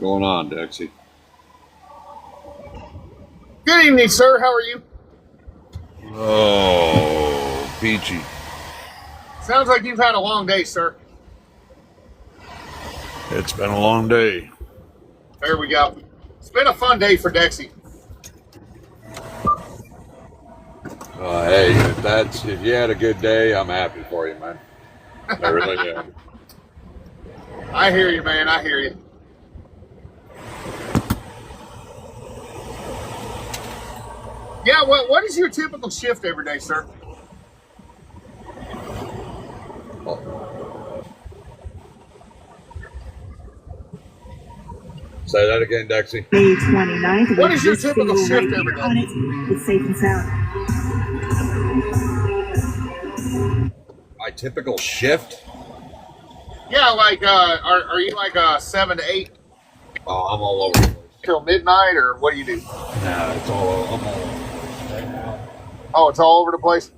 going on, Dexy? Good evening, sir. How are you? Oh, peachy. Sounds like you've had a long day, sir. It's been a long day. There we go. It's been a fun day for Dexy. Hey, if you had a good day, I'm happy for you, man. I really am. I hear you, man. I hear you. Yeah, what is your typical shift every day, sir? Say that again, Dexy. May 29th. What is your typical shift every day? On it, it's safe and sound. My typical shift? Yeah, like are you like 7 to 8 Oh, I'm all over the place. till midnight, or what do you do? Nah, I'm all over the place right now. Oh, it's all over the place.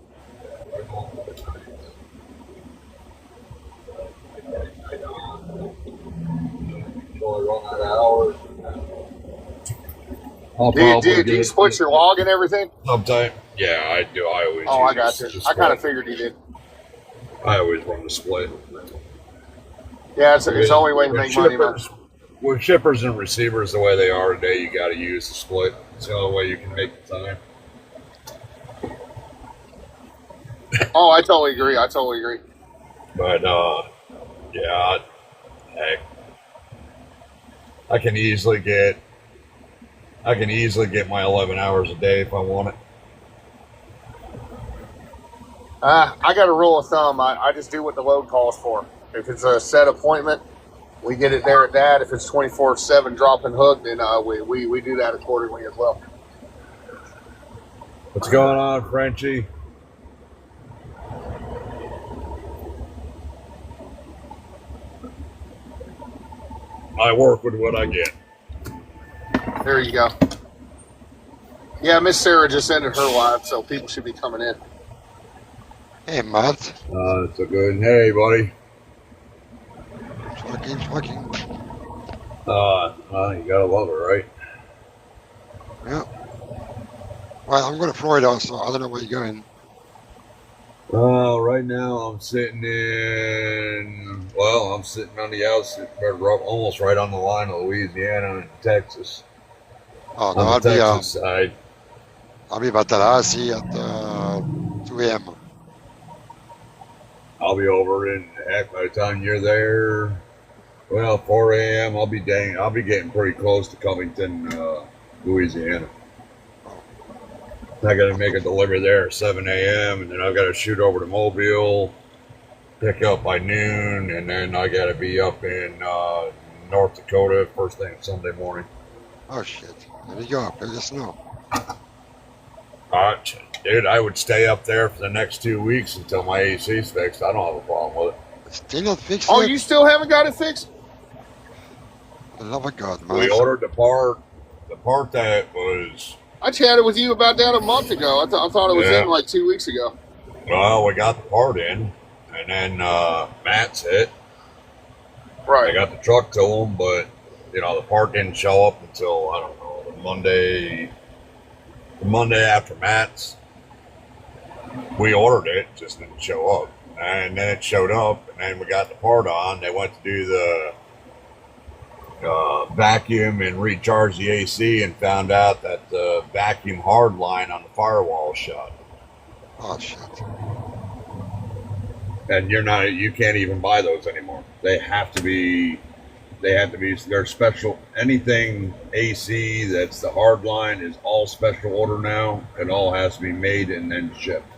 Do you split your log and everything? Sometimes, yeah, I do. I always. Oh, I got you. I kind of figured you did. I always run the split. Yeah, it's the only way to make money, man. With shippers and receivers the way they are today, you got to use the split. It's the only way you can make the time. Oh, I totally agree. But yeah, heck, I can easily get my 11 hours a day if I want it. I got a rule of thumb. I just do what the load calls for. If it's a set appointment, we get it there at that. If it's 24/7 drop and hook, then we do that accordingly as well. What's going on, Frenchie? I work with what I get. There you go. Yeah, Miss Sarah just ended her live, so people should be coming in. Hey, Matt. It's a good. Hey, buddy. Fucking. You gotta love it, right? Yeah. Well, I'm going to Florida, so I don't know where you're going. Right now I'm sitting on the outskirts, almost right on the line of Louisiana and Texas. Oh, no, on the Texas side. I'll be about Tallahassee at 2 a.m. I'll be over in, heck, by the time you're there, 4 a.m. I'll be getting pretty close to Covington, Louisiana. I got to make a delivery there at 7 a.m. and then I've got to shoot over to Mobile, pick up by noon, and then I got to be up in North Dakota first thing Sunday morning. Oh, shit. There you go. There's the snow. Dude, I would stay up there for the next 2 weeks until my AC's fixed. I don't have a problem with it. It's still not fixed Oh, yet? you still haven't got it fixed? For the love of God, man. We ordered the part that was... I chatted with you about that a month ago. I thought it was in like 2 weeks ago. Well, we got the part in, and then Matt's hit. Right. I got the truck to him, but, the part didn't show up until, I don't know, the Monday after Matt's. We ordered it, just didn't show up. And then it showed up, and then we got the part on. They went to do the vacuum and recharge the AC and found out that the vacuum hard line on the firewall is shut. Oh, shit. And you can't even buy those anymore. They're special. Anything AC that's the hard line is all special order now. It all has to be made and then shipped.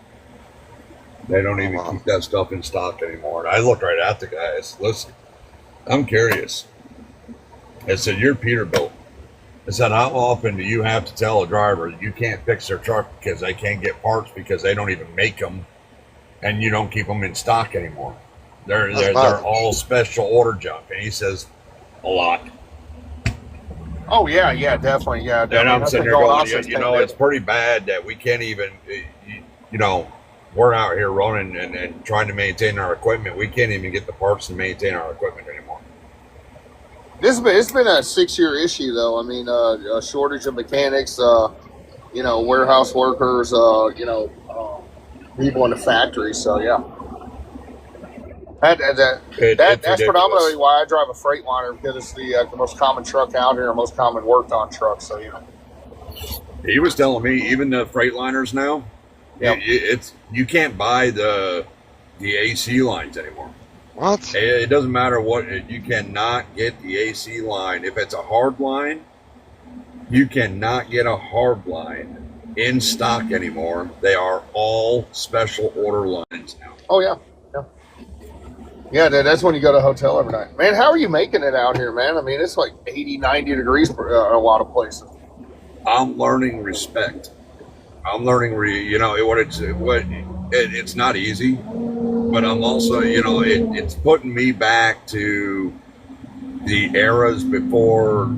They don't even keep that stuff in stock anymore. And I looked right at the guys. Listen, I'm curious. I said, you're Peterbilt. I said, how often do you have to tell a driver you can't fix their truck because they can't get parts because they don't even make them and you don't keep them in stock anymore? They're all special order junk. And he says, a lot. Oh, yeah, definitely. Yeah, definitely. And I'm sitting there going, it's pretty bad that we can't even, we're out here running and trying to maintain our equipment. We can't even get the parts to maintain our equipment anymore. It's been a 6-year issue though. I mean, a shortage of mechanics, warehouse workers, people in the factory. So yeah, It's that's ridiculous. predominantly why I drive a Freightliner, because it's the most common truck out here, most common worked on truck. So He was telling me even the Freightliners now, yeah. you can't buy the AC lines anymore. What? It doesn't matter what, you cannot get the AC line. If it's a hard line, you cannot get a hard line in stock anymore. They are all special order lines now. Oh yeah. Yeah, that's when you go to a hotel every night. Man, how are you making it out here, man? I mean, it's like 80, 90 degrees in a lot of places. I'm learning respect. I'm learning, it's not easy, but I'm also, it's putting me back to the eras before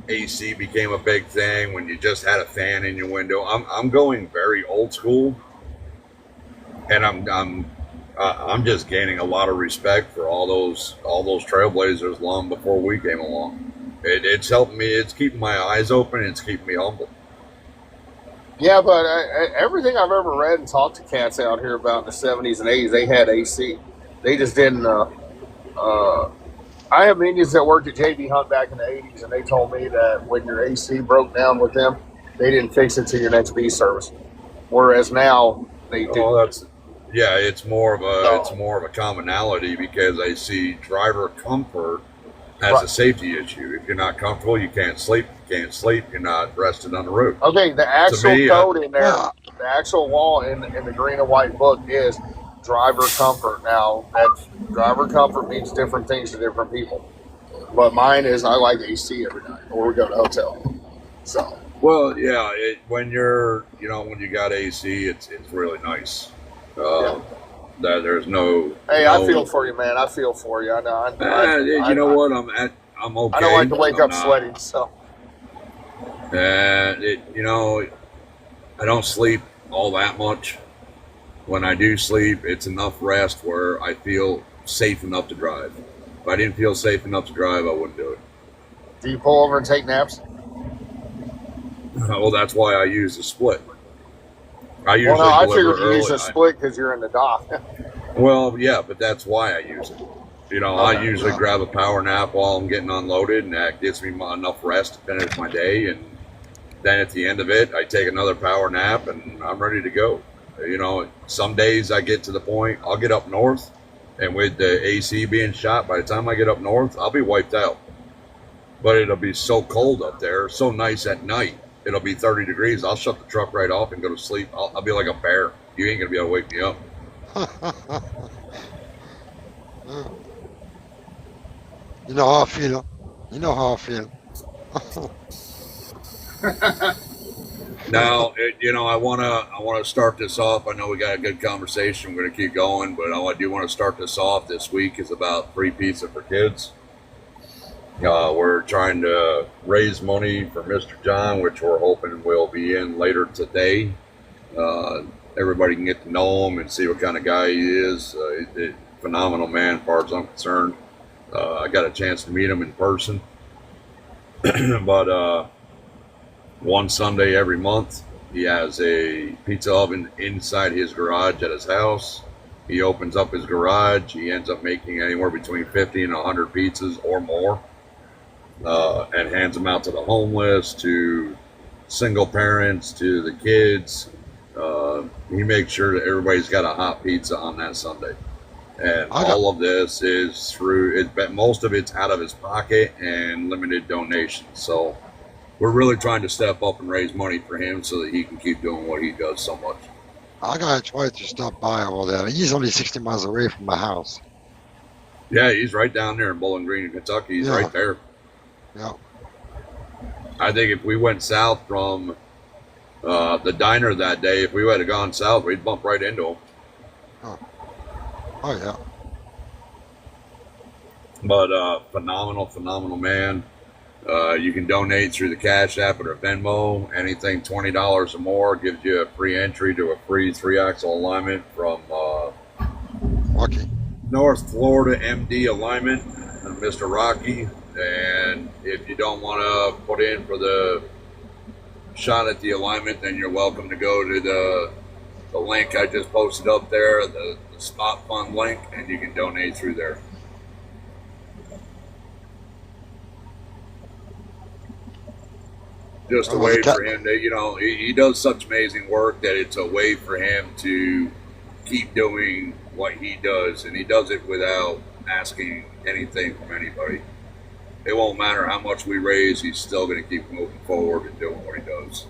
AC became a big thing, when you just had a fan in your window. I'm going very old school, and I'm just gaining a lot of respect for all those trailblazers long before we came along. It's helping me. It's keeping my eyes open. It's keeping me humble. Yeah, but everything I've ever read and talked to cats out here about in the 70s and 80s, they had AC. They just didn't. I have Indians that worked at JB Hunt back in the 80s, and they told me that when your AC broke down with them, they didn't fix it to your next bee service. Whereas now they do. Oh, it's more of a commonality, because I see driver comfort as a safety issue. If you're not comfortable, you can't sleep. You can't sleep. You're not rested on the roof. Okay, the actual me, code in there, the actual law in the green and white book is driver comfort. Now, that driver comfort means different things to different people. But mine is, I like AC every night, or we go to a hotel. So. Well, yeah, when you got AC, it's really nice. That there's no. Hey, I feel for you, man. I feel for you. I know. You know what? I'm okay. I don't like to wake up sweaty, so. And I don't sleep all that much. When I do sleep, it's enough rest where I feel safe enough to drive. If I didn't feel safe enough to drive, I wouldn't do it. Do you pull over and take naps? Well, that's why I use the split. I figured you use a split because you're in the dock. Well, yeah, but that's why I use it. I usually grab a power nap while I'm getting unloaded, and that gives me enough rest to finish my day. And then at the end of it, I take another power nap, and I'm ready to go. Some days I get to the point, I'll get up north, and with the AC being shot, by the time I get up north, I'll be wiped out. But it'll be so cold up there, so nice at night. It'll be 30 degrees. I'll shut the truck right off and go to sleep. I'll be like a bear. You ain't going to be able to wake me up. You know how I feel. You know how I feel. Now, I want to start this off. I know we got a good conversation. We're going to keep going, but I do want to start this off. This week is about free pizza for kids. We're trying to raise money for Mr. John, which we're hoping will be in later today. Everybody can get to know him and see what kind of guy he is. He's a phenomenal man, as far as I'm concerned. I got a chance to meet him in person. But one Sunday every month, he has a pizza oven inside his garage at his house. He opens up his garage. He ends up making anywhere between 50 and 100 pizzas or more. And hands them out to the homeless, to single parents, to the kids. He makes sure that everybody's got a hot pizza on that Sunday. And all of this is through, most of it's out of his pocket and limited donations. So we're really trying to step up and raise money for him so that he can keep doing what he does so much. I gotta try to stop by over there. He's only 60 miles away from my house. Yeah, he's right down there in Bowling Green, Kentucky. He's right there. Yeah. I think if we went south from the diner that day, if we had gone south, we'd bump right into him. Oh yeah. But phenomenal man. You can donate through the Cash App or Venmo. Anything $20 or more gives you a free entry to a free 3-axle alignment from Rocky. North Florida MD Alignment, Mr. Rocky. And if you don't want to put in for the shot at the alignment, then you're welcome to go to the link I just posted up there, the Spot Fund link, and you can donate through there. Just a way for him to, he does such amazing work that it's a way for him to keep doing what he does, and he does it without asking anything from anybody. It won't matter how much we raise, he's still going to keep moving forward and doing what he does.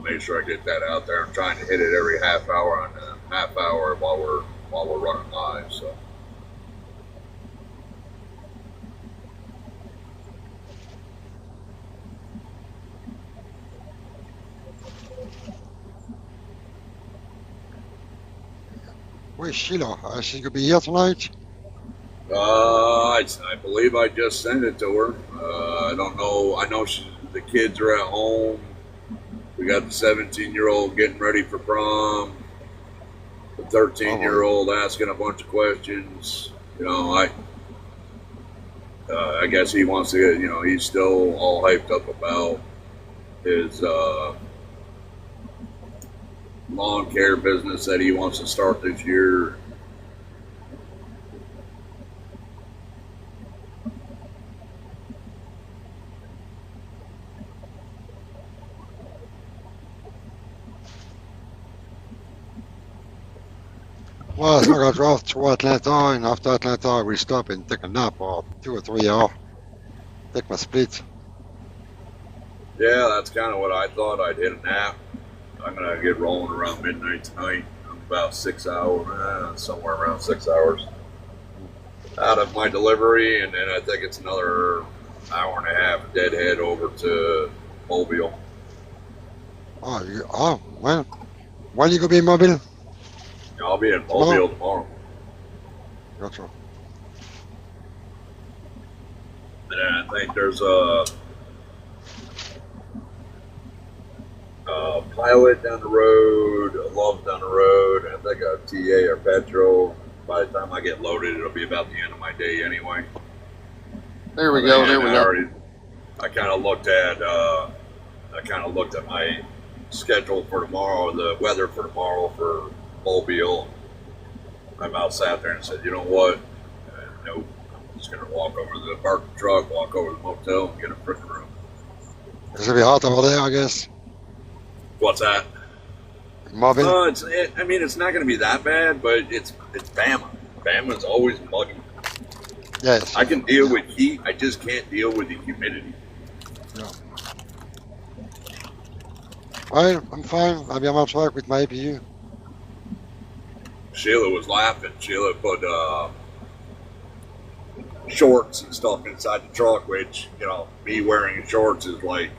Make sure I get that out there. I'm trying to hit it every half hour while we're running live. So where's Sheila? She's gonna be here tonight. I believe I just sent it to her. I don't know. I know the kids are at home. We got the 17-year-old getting ready for prom, the 13-year-old asking a bunch of questions. I guess he wants to get, he's still all hyped up about his lawn care business that he wants to start this year. Well, I'm gonna drive to Atlanta, and after Atlanta, we stop and take a nap or 2 or 3 hours. Take my split. Yeah, that's kind of what I thought. I'd hit a nap. I'm gonna get rolling around midnight tonight. I'm about 6 hours, somewhere around 6 hours out of my delivery, and then I think it's another hour and a half deadhead over to Mobile. When you gonna be in Mobile? I'll be in Mobile tomorrow. Gotcha. And I think there's a Pilot down the road, a Love down the road, and I think a TA or Petro. By the time I get loaded, it'll be about the end of my day anyway. There we go. I kind of looked at my schedule for tomorrow, the weather for tomorrow for Mobile. I about sat there and said, you know what? Nope. I'm just going to walk over to the park truck, walk over to the motel, and get a freaking room. It's gonna be hot over there, I guess. What's that? Mobile? It's not going to be that bad, but it's Bama. Bama's always muggy. Yes. I can deal with heat. I just can't deal with the humidity. No. Well, I'm fine. I'll be on my truck with my APU. Sheila was laughing. Sheila put shorts and stuff inside the truck, which, me wearing shorts is like,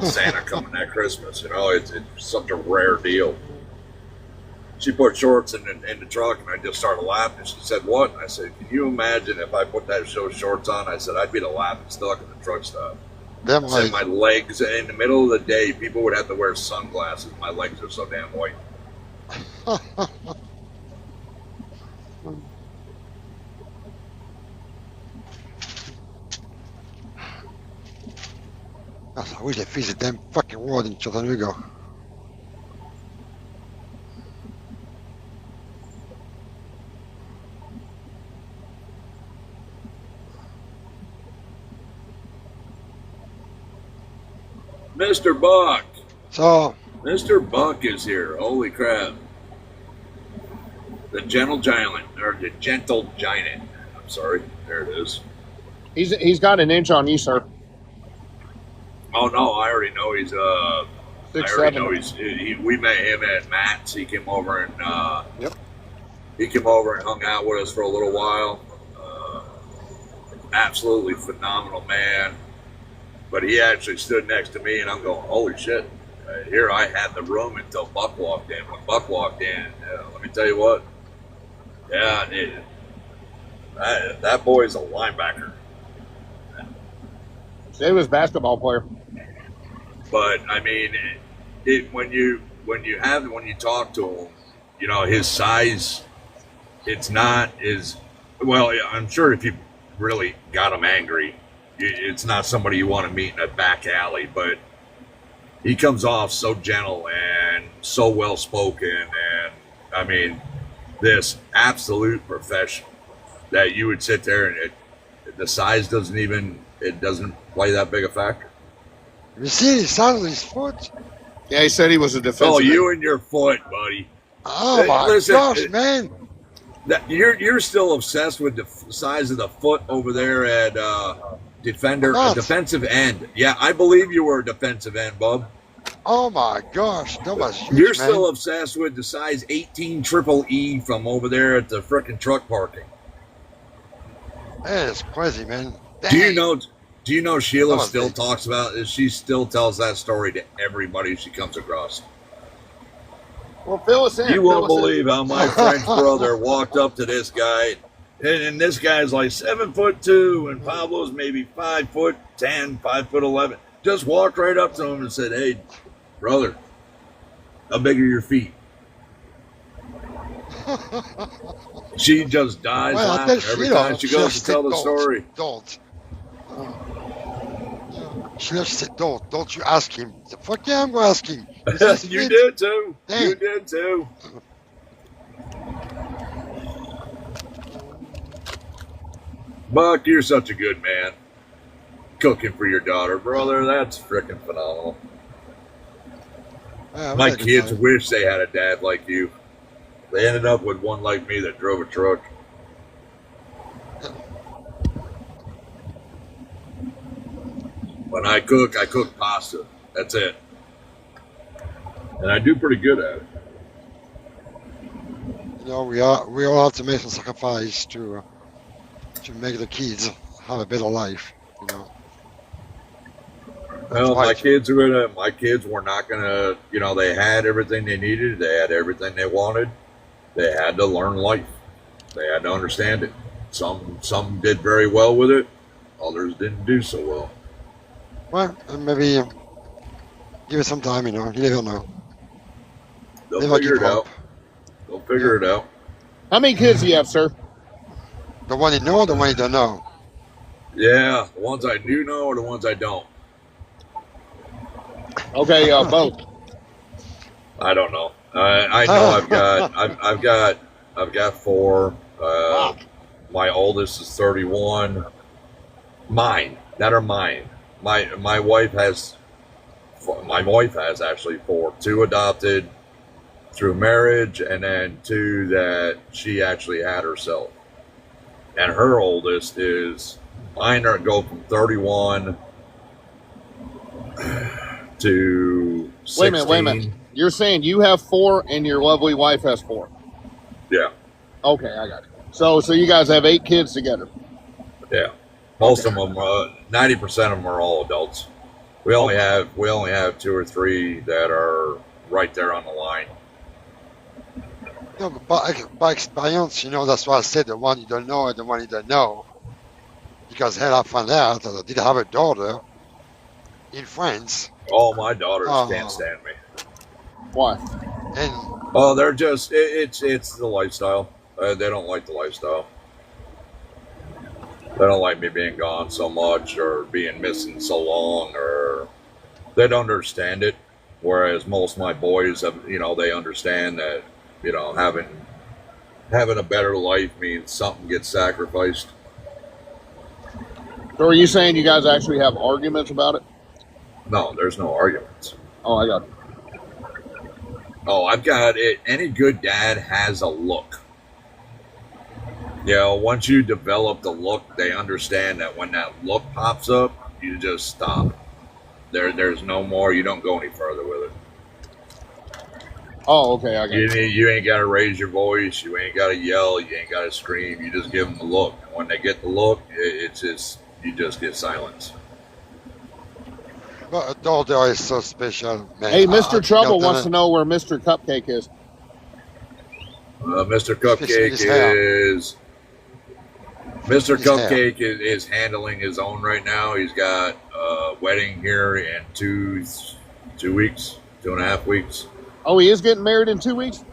Santa coming at Christmas. It's such a rare deal. She put shorts in the truck, and I just started laughing. She said, what? And I said, can you imagine if I put those shorts on? I said, I'd be the laughing stock in the truck stop. I said, my legs, in the middle of the day, people would have to wear sunglasses. My legs are so damn white. I wish they fixed the damn fucking road in Chattanooga. Mr. Buck. So, Mr. Buck is here. Holy crap. The gentle giant. I'm sorry. There it is. He's got an inch on you, sir. Oh no, I already know he's 6'7". We met him at Matt's. He came over and Yep. He came over and hung out with us for a little while. Absolutely phenomenal man. But he actually stood next to me, and I'm going, holy shit. Here I had the room until Buck walked in. When Buck walked in, let me tell you what. Yeah, that boy's a linebacker. He was a basketball player. But I mean, when you talk to him, you know, his size, it's not as well. I'm sure if you really got him angry, it's not somebody you want to meet in a back alley. But he comes off so gentle and so well spoken, and I mean, this absolute professional that you would sit there and the size doesn't play that big a factor. You see the size of his foot? Yeah, he said he was a defensive. Oh, you and your foot, buddy. Oh my gosh, man! You're still obsessed with the size of the foot over there at defensive end. Yeah, I believe you were a defensive end, bub. Oh my gosh, that was huge, You're man. still obsessed with the size 18 triple E from over there at the frickin' truck parking. That is crazy, man. Dang. Do you know Sheila was still big. talks about it? She still tells that story to everybody she comes across. Well, fill us in. You won't believe how my French brother walked up to this guy, and this guy's like 7'2", and Pablo's maybe 5'10", 5'11". Just walked right up to him and said, "Hey, brother, how big are your feet?" She just dies Well, I laughing tell every Sheila, time she goes to said tell the don't, story. Don't. Sheila said, don't you ask him. I said, fuck yeah, I'm going to ask him. He says, You "Wait." did too. Dang. You did too. Buck, you're such a good man. Cooking for your daughter, brother. That's freaking phenomenal. Yeah, My we had a good kids time. wish they had a dad like you. They ended up with one like me that drove a truck. When I cook pasta. That's it. And I do pretty good at it. You know, we all have to make some sacrifice to make the kids have a better life. You know. Well, That's my right. kids were not gonna, you know, they had everything they needed. They had everything they wanted. They had to learn life. They had to understand it. Some did very well with it. Others didn't do so well. Well, maybe give it some time. You know, you never know. They'll Never figure give it up. out. They'll figure it out. How many kids do you have, sir? The one you know, the one you don't know. Yeah, the ones I do know or the ones I don't. Okay, both. I don't know. I know I've got 4. Wow. My oldest is 31. Mine, that are mine. My wife has actually 4. 2 adopted through marriage, and then 2 that she actually had herself. And her oldest is mine go from 31 to 16. Wait a minute. You're saying you have 4 and your lovely wife has 4. Yeah, Okay, I got it. So you guys have 8 kids together. yeah. Most of them, 90% of them are all adults. We only have 2 or 3 that are right there on the line. No, but by experience, you know, that's why I said the one you don't know and the one you don't know. Because had I found out that I did have a daughter in France, All my daughters Oh. can't stand me. Why? and Oh, they're just it's the lifestyle. They don't like the lifestyle. They don't like me being gone so much or being missing so long, or they don't understand it. Whereas most of my boys have, you know, they understand that, you know, having a better life means something gets sacrificed. So are you saying you guys actually have arguments about it? No, there's no arguments. Oh, I got it. Oh, I've got it. Any good dad has a look. You know, once you develop the look, they understand that when that look pops up, you just stop. There's no more. You don't go any further with it. Oh, okay, I got it. You ain't got to raise your voice. You ain't got to yell. You ain't got to scream. You just give them the look. When they get the look, it's just you just get silence. but a daughter is so special, man. Hey, Mr. Trouble I've wants to know where Mr. Cupcake is. Mr. Fixing Cupcake his hair. is Mr. His hair. Cupcake is handling his own right now. He's got a wedding here in 2 weeks, 2.5 weeks. Oh, he is getting married in 2 weeks?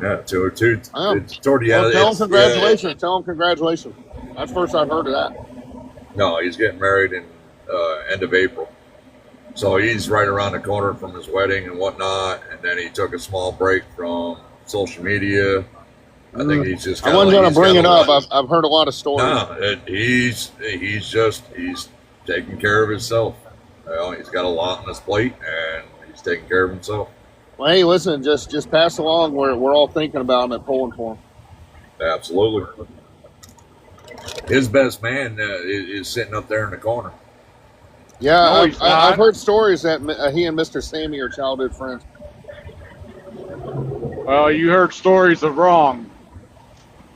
Yeah, two. Oh. It's toward the end. Well, tell him congratulations. Tell him congratulations. That's the first I've heard of that. No, he's getting married in end of April. So he's right around the corner from his wedding and whatnot. And then he took a small break from social media. I think he's just. I wasn't going to bring it up. I've heard a lot of stories. No, he's taking care of himself. He's got a lot on his plate, and he's taking care of himself. Well, hey, listen, just pass along. We're all thinking about him and pulling for him. Absolutely. His best man is sitting up there in the corner. Yeah, no, I've heard stories that he and Mr. Sammy are childhood friends. Well, you heard stories of wrong,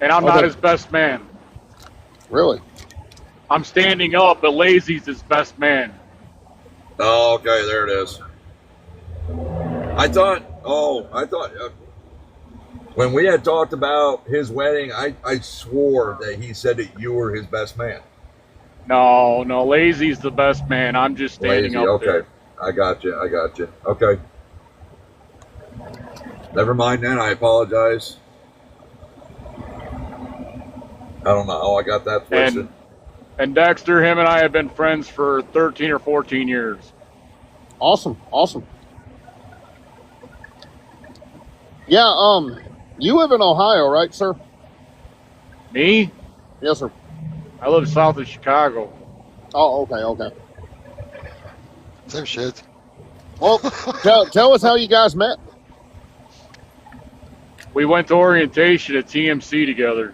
and I'm not his best man. Really? I'm standing up, but Lazy's his best man. Oh, okay, there it is. I thought when we had talked about his wedding, I swore that he said that you were his best man. No, Lazy's the best man. I'm just standing up okay. there. I got you. Okay. Never mind then. I apologize. I don't know how I got that twisted. And Dexter, him and I have been friends for 13 or 14 years. Awesome. Yeah, you live in Ohio, right, sir? Me? Yes, sir. I live south of Chicago. Oh, okay. Same shit. Well, tell us how you guys met. We went to orientation at TMC together.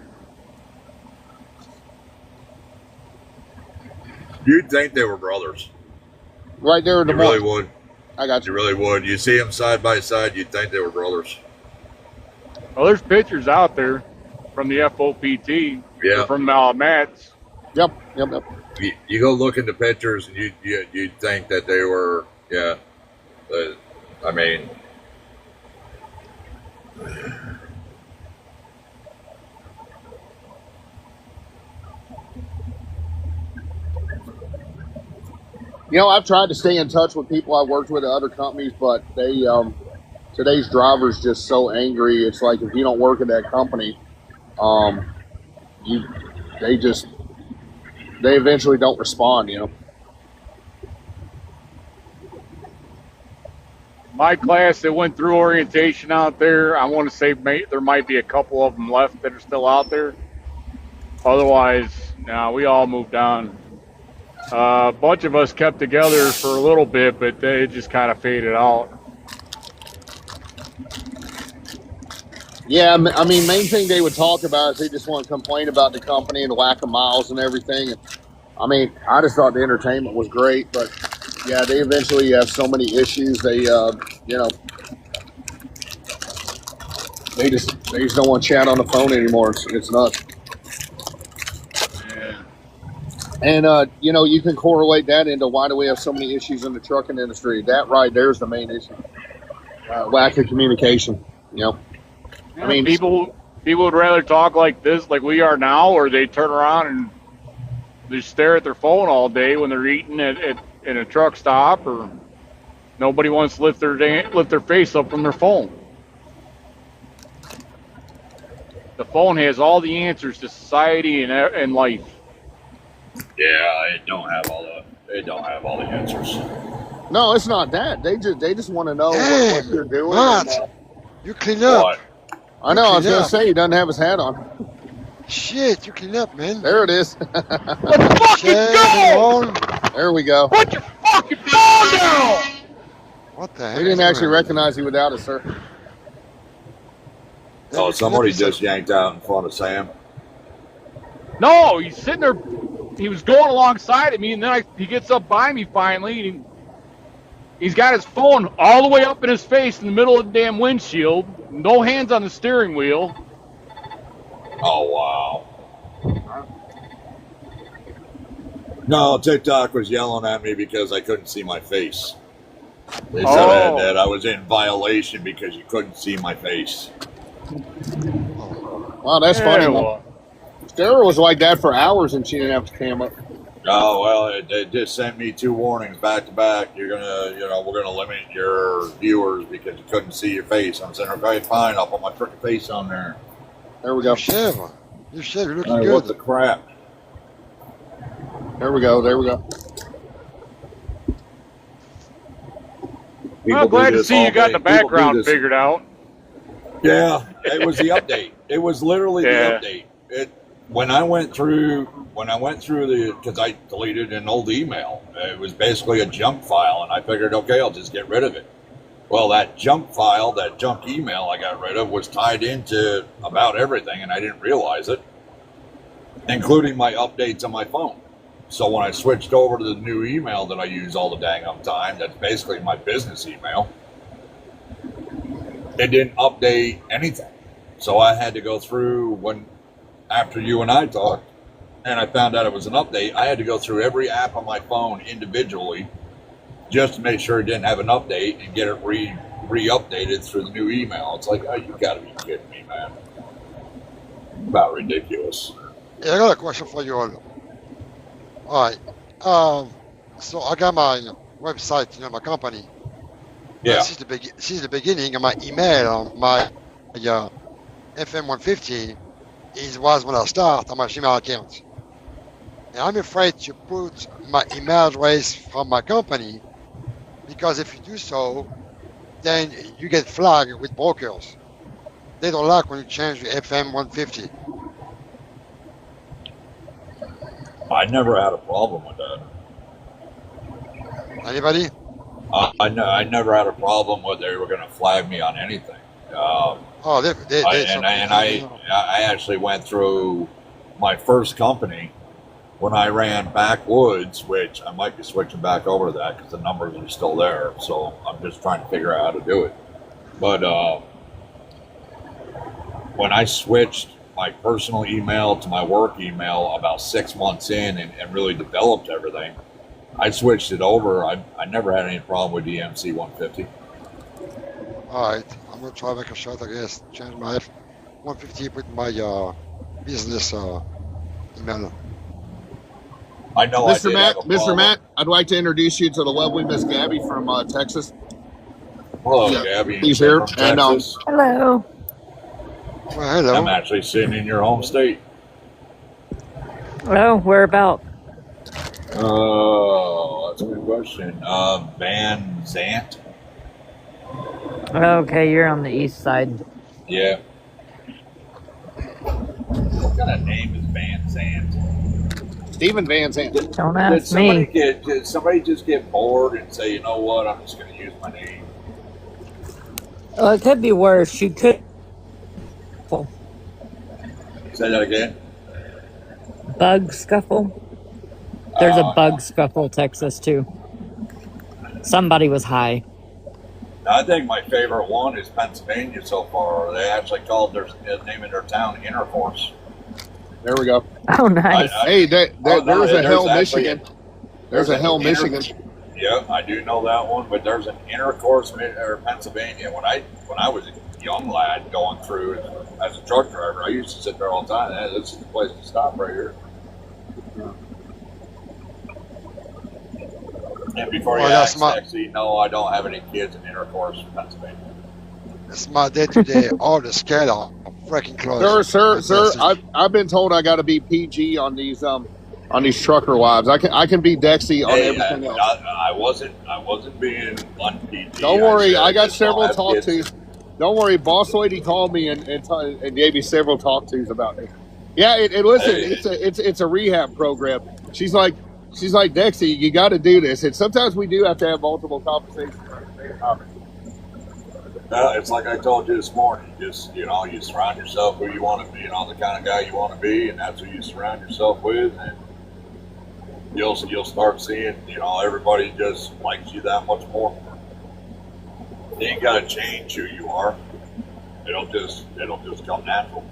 You'd think they were brothers. Right there in the You really would. I got you. You really would. You see them side by side, you'd think they were brothers. Well, there's pictures out there from the FOPT. Yeah. From Matt's. Yep. You go look into pictures, and you'd think that they were, yeah. I mean, I've tried to stay in touch with people I worked with at other companies, but they today's drivers just so angry. It's like if you don't work at that company, they eventually don't respond. My class that went through orientation out there, I want to say there might be a couple of them left that are still out there. Otherwise, we all moved on. A bunch of us kept together for a little bit, but they just kind of faded out. Yeah, I mean, main thing they would talk about is they just want to complain about the company and the lack of miles and everything. And, I mean, I just thought the entertainment was great, but yeah, they eventually have so many issues. They, they just don't want to chat on the phone anymore. It's nuts. And, you can correlate that into why do we have so many issues in the trucking industry. That right there's the main issue. Lack of communication, I mean, people would rather talk like this, like we are now, or they turn around and they stare at their phone all day when they're eating in a truck stop, or nobody wants to lift their face up from their phone. The phone has all the answers to society and life. yeah, it don't have all the answers. No, it's not that. They just want to know what you're doing. Matt, you clean up. What? I know. I was going to say he doesn't have his hat on. Shit, you clean up, man. There it is. Let's fucking go! There we go. Put your fucking phone down! What the heck? We didn't actually recognize you without it, sir. Oh, somebody just yanked out in front of Sam. No, he's sitting there. He was going alongside of me, and then he gets up by me finally. And he's got his phone all the way up in his face in the middle of the damn windshield. No hands on the steering wheel. Oh, wow. No, TikTok was yelling at me because I couldn't see my face. They said that I was in violation because you couldn't see my face. Wow, that's funny. Well, It's Sarah was like that for hours and she didn't have to cam up. Oh, well, they just sent me 2 warnings back to back. You're going to, we're going to limit your viewers because you couldn't see your face. I'm saying, okay, fine, I'll put my freaking face on there. There we go. You should. You're looking Hey, good. what the crap? There we go. There we go. Well, glad to see you got the background figured out. Yeah, it was the update. It was literally Yeah. the update. When I went through because I deleted an old email. It was basically a junk file, and I figured, okay, I'll just get rid of it. Well, that junk file, that junk email I got rid of was tied into about everything, and I didn't realize it, including my updates on my phone. So when I switched over to the new email that I use all the dang time, that's basically my business email, it didn't update anything. So I had to go through after you and I talked, and I found out it was an update, I had to go through every app on my phone individually just to make sure it didn't have an update and get it re-updated through the new email. It's like, oh, you gotta be kidding me, man. About ridiculous. Yeah, I got a question for you all. All right. So I got my website, my company. Yeah. Since the beginning of my email, my FM 150 was when I start on my Gmail account. And I'm afraid to put my email address from my company because if you do so, then you get flagged with brokers. They don't like when you change the FM 150. I never had a problem with that. Anybody? I never had a problem with they were going to flag me on anything. I actually went through my first company when I ran backwoods, which I might be switching back over to that because the numbers are still there. So I'm just trying to figure out how to do it. But when I switched my personal email to my work email about 6 months in and really developed everything, I switched it over. I never had any problem with DMC 150. All right, I'm gonna try to make a shot. I guess change my F150 with my business email. I know, Mr. Matt, I'd like to introduce you to the lovely Miss Gabby from Texas. Hello, Gabby. He's here, and Hello. Well, hello. I'm actually sitting in your home state. Oh, where about? Oh, that's a good question. Van Zant. Okay, you're on the east side. Yeah. What kind of name is Van Zant? Stephen Van Zandt. Don't ask me. Did somebody just get bored and say, you know what, I'm just going to use my name? Well, it could be worse. You could. Say that again? Bug scuffle. There's a bug scuffle, Texas, too. Somebody was high. I think my favorite one is Pennsylvania so far. They actually called their name of their town Intercourse. There we go. Oh, nice. There's a Hell, Michigan. There's a Hell, Michigan. Yeah, I do know that one, but there's an Intercourse, Pennsylvania. When I was a young lad going through as a truck driver, I used to sit there all the time. Hey, this is the place to stop right here. And before you ask, Sexy, no, I don't have any kids in Intercourse, Pennsylvania. It's my day-to-day order schedule. Freaking close. Sir, I've been told I got to be PG on these trucker wives. I can be Dexy on everything else. I wasn't being un-PG. Don't worry, I got several talk-tos. Don't worry, Boss Lady called me and gave me several talk-tos about it. Yeah, listen, it's a rehab program. She's like, Dexy, you got to do this. And sometimes we do have to have multiple conversations on the same topic. It's like I told you this morning. Just, you surround yourself who you want to be, the kind of guy you want to be, and that's who you surround yourself with, and you'll start seeing, everybody just likes you that much more. You ain't got to change who you are. It'll just come natural.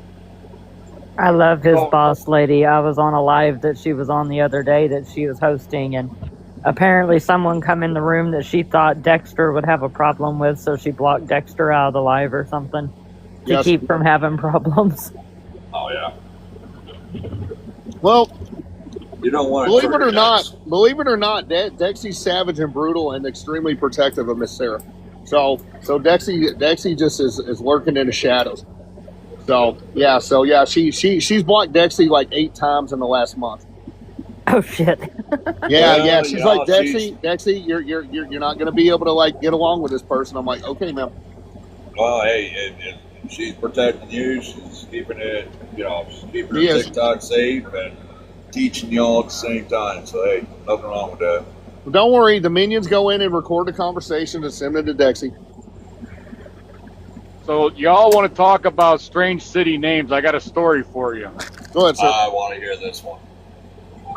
I love his boss lady. I was on a live that she was on the other day that she was hosting, and apparently someone come in the room that she thought Dexter would have a problem with, so she blocked Dexter out of the live or something to keep from having problems. Oh, yeah. Well, You don't want to believe it or not, Dexy's savage and brutal and extremely protective of Miss Sarah. So Dexy just is lurking in the shadows. So yeah, she's blocked Dexy like 8 times in the last month. Oh shit. Yeah. She's like, Dexy, you're not gonna be able to like get along with this person. I'm like, okay, ma'am. Well, hey, she's protecting you. She's keeping it, she's keeping her Yes. TikTok safe and teaching y'all at the same time. So, hey, nothing wrong with that. Well, don't worry, the minions go in and record the conversation and send it to Dexy. So y'all want to talk about strange city names? I got a story for you. Go ahead, sir. I want to hear this one.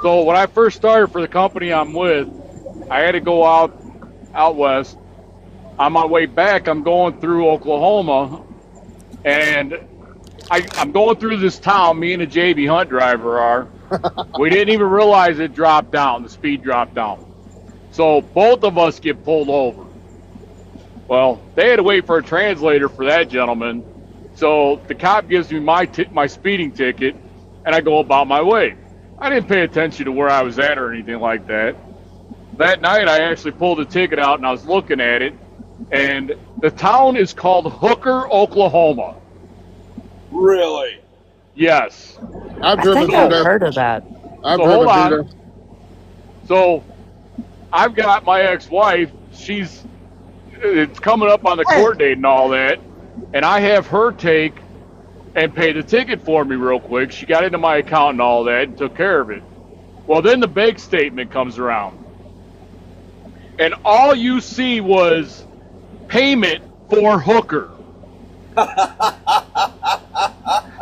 So when I first started for the company I'm with, I had to go out west. On my way back, I'm going through Oklahoma, and I'm going through this town. Me and a JB Hunt driver are. We didn't even realize it dropped down. The speed dropped down. So both of us get pulled over. Well, they had to wait for a translator for that gentleman. So the cop gives me my speeding ticket, and I go about my way. I didn't pay attention to where I was at or anything like that. That night, I actually pulled the ticket out, and I was looking at it, and the town is called Hooker, Oklahoma. Really? Yes. I've I driven think through I've there. heard of that. I've So driven hold through on. there. So I've got my ex-wife. It's coming up on the court date and all that, and I have her take and pay the ticket for me real quick. She got into my account and all that and took care of it. Well, then the bank statement comes around, and all you see was payment for Hooker.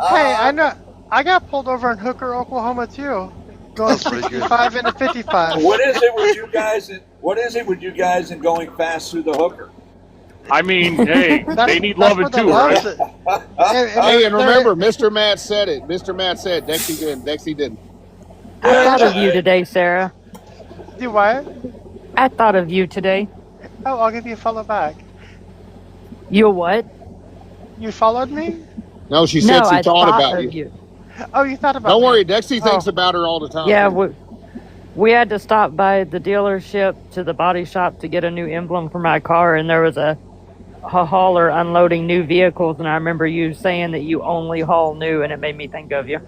Hey, I know. I got pulled over in Hooker, Oklahoma too. Going That's pretty good. 65 into 55. What is it with you guys and going fast through the Hooker? I mean, hey, they need that's loving where the too, loves right? it. Hey, and remember, Mr. Matt said it. Mr. Matt said Dexy didn't. Dexy didn't. I thought of you today, Sarah. Do what? I thought of you today. Oh, I'll give you a follow back. You what? You followed me? No, she said No, she I thought thought about of you. you. Oh, you thought about Don't me. worry, Dexy thinks Oh. about her all the time. Yeah, we had to stop by the dealership to the body shop to get a new emblem for my car, and there was a hauler unloading new vehicles, and I remember you saying that you only haul new, and it made me think of you.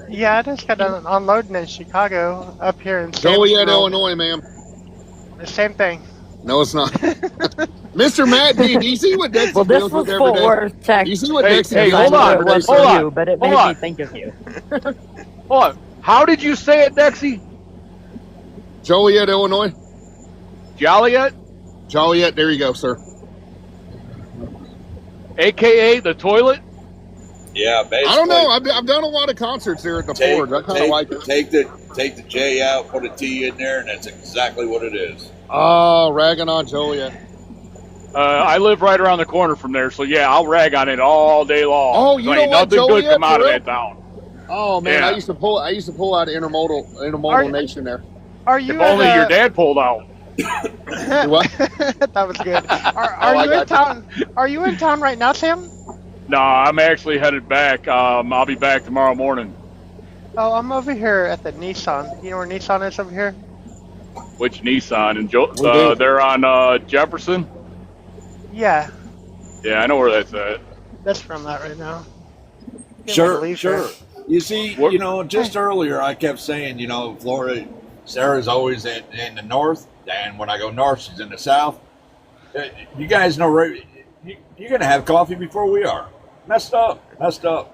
Yeah, I just got done unloading in Chicago, up here in Joliet, Samsonville. Illinois, ma'am. The same thing. No, it's not. Mr. Matt, do you see what Dexy Well, this deals was with every Fort day? Worth, Texas. You see what Hey, Dexy hey, deals hold with on, every day, It was sir? hold for on, you, but it hold made on. me think of you. Hold on. How did you say it, Dexy? Joliet, Illinois. Joliet, Joliet, there you go, sir. a.k.a. the toilet? Yeah, basically. I don't know. I've done a lot of concerts there at the Ford. I kind of like it. Take the J out, put a T in there, and that's exactly what it is. Oh, ragging on Joliet. I live right around the corner from there, so yeah, I'll rag on it all day long. Oh, you Ain't know what, nothing good Joliet, come out for of real? that town. Oh man, Yeah. I used to pull out intermodal Are- nation there. Are you If only at, your dad pulled out. What? That was good. Are I you in got town? Are you in town right now, Sam? No, I'm actually headed back. I'll be back tomorrow morning. Oh, I'm over here at the Nissan. You know where Nissan is over here? Which Nissan? And We do. they're on Jefferson? Yeah, Yeah, I know where that's at. that's where I'm at right now. Didn't want to Sure, leave sure. here. You see, What- just earlier I kept saying, Florida, Sarah's always in the north, and when I go north, she's in the south. You guys know, right? You're going to have coffee before we are. Messed up. Well,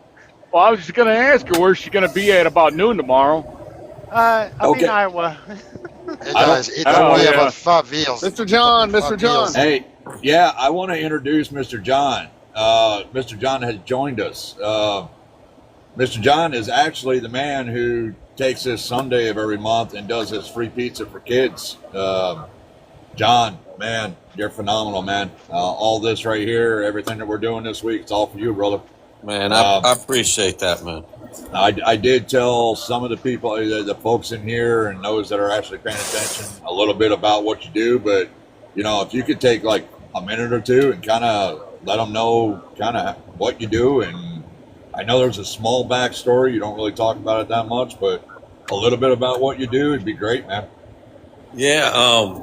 I was just going to ask her where she's going to be at about noon tomorrow. I'll be in Okay. Iowa. It's Oh, only yeah. about 5 years. Mr. John, Mr. 5 John. years. Hey, yeah, I want to introduce Mr. John. Mr. John has joined us. Mr. John is actually the man who takes this Sunday of every month and does his free pizza for kids. John, man, you're phenomenal, man. All this right here, everything that we're doing this week, it's all for you, brother. Man, I appreciate that, man. I did tell some of the people, the folks in here and those that are actually paying attention a little bit about what you do, but, if you could take like a minute or two and kind of let them know kind of what you do and I know there's a small backstory. You don't really talk about it that much, but a little bit about what you do would be great, man. Yeah.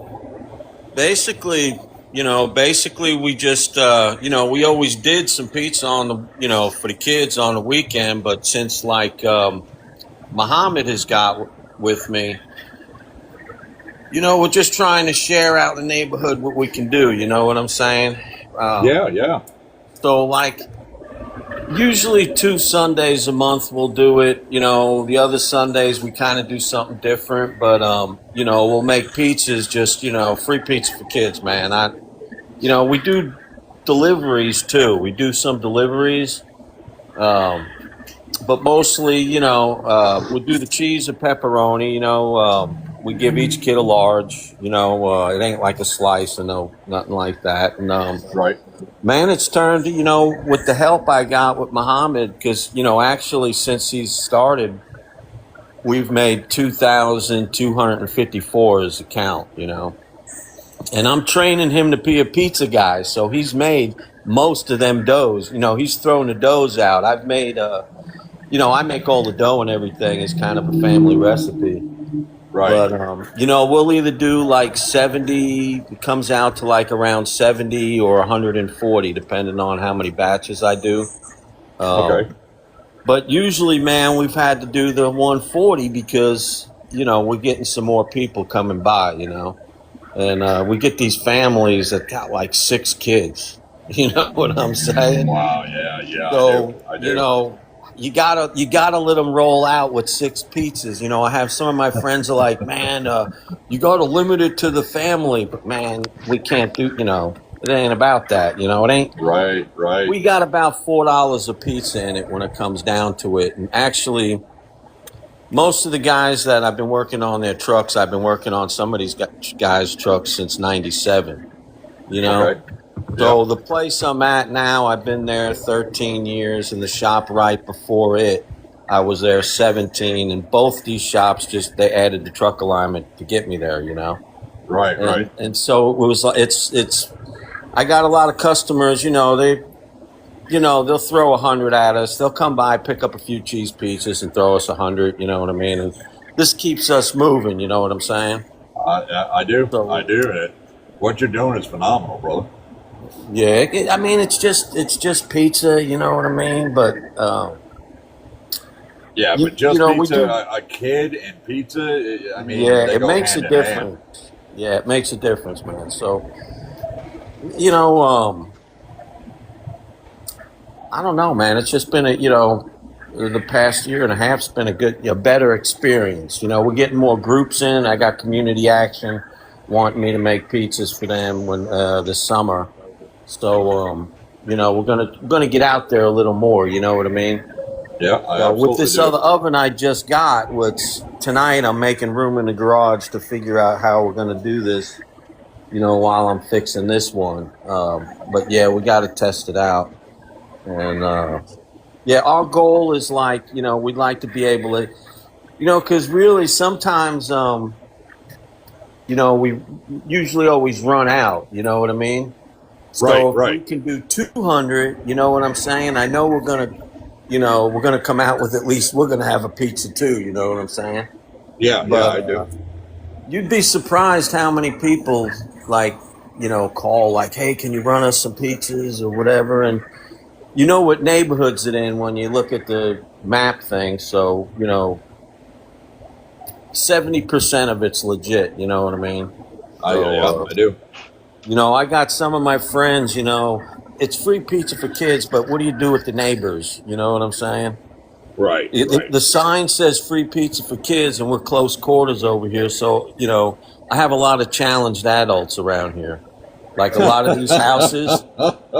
Basically, we just, we always did some pizza on the, for the kids on the weekend. But since Muhammad has got with me, we're just trying to share out in the neighborhood what we can do. You know what I'm saying? Yeah. So usually 2 Sundays a month we'll do it. The other Sundays we kind of do something different, but we'll make pizzas, just free pizza for kids, man. We do deliveries too. We do some deliveries, but mostly we do the cheese and pepperoni. We give each kid a large. It ain't like a slice and nothing like that. And right. Man, it's turned, with the help I got with Muhammad, because, actually since he's started, we've made 2,254 as a count, And I'm training him to be a pizza guy, so he's made most of them doughs. He's thrown the doughs out. I've made, I make all the dough and everything. It's kind of a family recipe. Right. But, we'll either do 70, it comes out to around 70 or 140, depending on how many batches I do. Okay. But usually, man, we've had to do the 140 because, we're getting some more people coming by, And we get these families that got 6 kids. You know what I'm saying? Wow, yeah. So, I do. You gotta let them roll out with 6 pizzas. I have some of my friends are like, man, you gotta limit it to the family, but man, we can't do. It ain't about that. It ain't. Right. We got about $4 a pizza in it when it comes down to it, and actually, most of the guys that I've been working on their trucks, I've been working on some of these guys' trucks since '97. Okay. So the place I'm at now, I've been there 13 years, and the shop right before it, I was there 17, and both these shops they added the truck alignment to get me there, Right. And so it was, it's, I got a lot of customers, they'll throw 100 at us. They'll come by, pick up a few cheese pizzas and throw us 100, you know what I mean? And this keeps us moving, you know what I'm saying? I do. So, I do. What you're doing is phenomenal, brother. Yeah, it's just pizza, you know what I mean? But but just pizza, a kid and pizza. I mean, yeah, it makes a difference. Yeah, it makes a difference, man. So, I don't know, man. It's just been the past year and a half's been a better experience. We're getting more groups in. I got community action wanting me to make pizzas for them this summer. So, we're gonna get out there a little more. You know what I mean? Yeah. With this other oven I just got, tonight I'm making room in the garage to figure out how we're gonna do this. While I'm fixing this one. But yeah, we got to test it out. And our goal is we'd like to be able to, because really sometimes we usually always run out. You know what I mean? So if we can do 200, you know what I'm saying? I know we're gonna come out with we're gonna have a pizza too. You know what I'm saying? Yeah, I do. You'd be surprised how many people call hey, can you run us some pizzas or whatever? And you know what neighborhoods it in when you look at the map thing. So 70% of it's legit. You know what I mean? I do. I got some of my friends, it's free pizza for kids, but what do you do with the neighbors? You know what I'm saying? Right. The sign says free pizza for kids, and we're close quarters over here. So, I have a lot of challenged adults around here. Like a lot of these houses.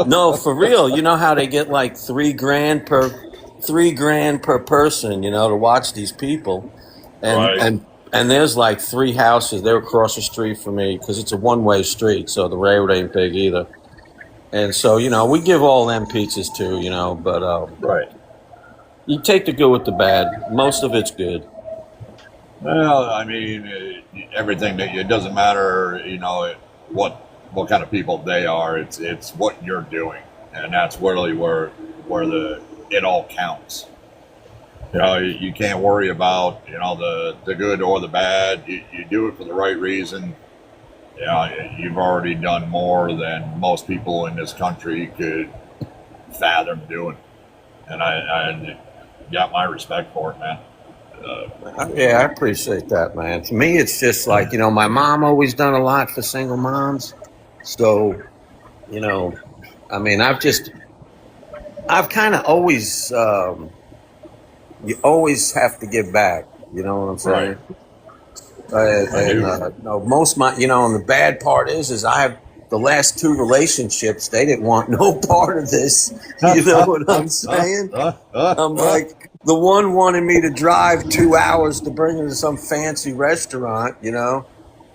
No, for real. You know how they get $3,000 per person, to watch these people. And there's 3 houses. They're across the street from me because it's a one-way street, so the road ain't big either. And so, we give all them pizzas too, but right. You take the good with the bad. Most of it's good. Well, I mean, everything that it doesn't matter, what kind of people they are. It's what you're doing, and that's really where the it all counts. You can't worry about the good or the bad. You do it for the right reason. You've already done more than most people in this country could fathom doing, and I got my respect for it, man. Yeah, I appreciate that, man. To me, it's just like, my mom always done a lot for single moms. So, I mean, I've kind of always, you always have to give back. You know what I'm saying? Right. Most my, and the bad part is I have the last 2 relationships. They didn't want no part of this. You know what I'm saying? I'm like, the one wanted me to drive 2 hours to bring her to some fancy restaurant,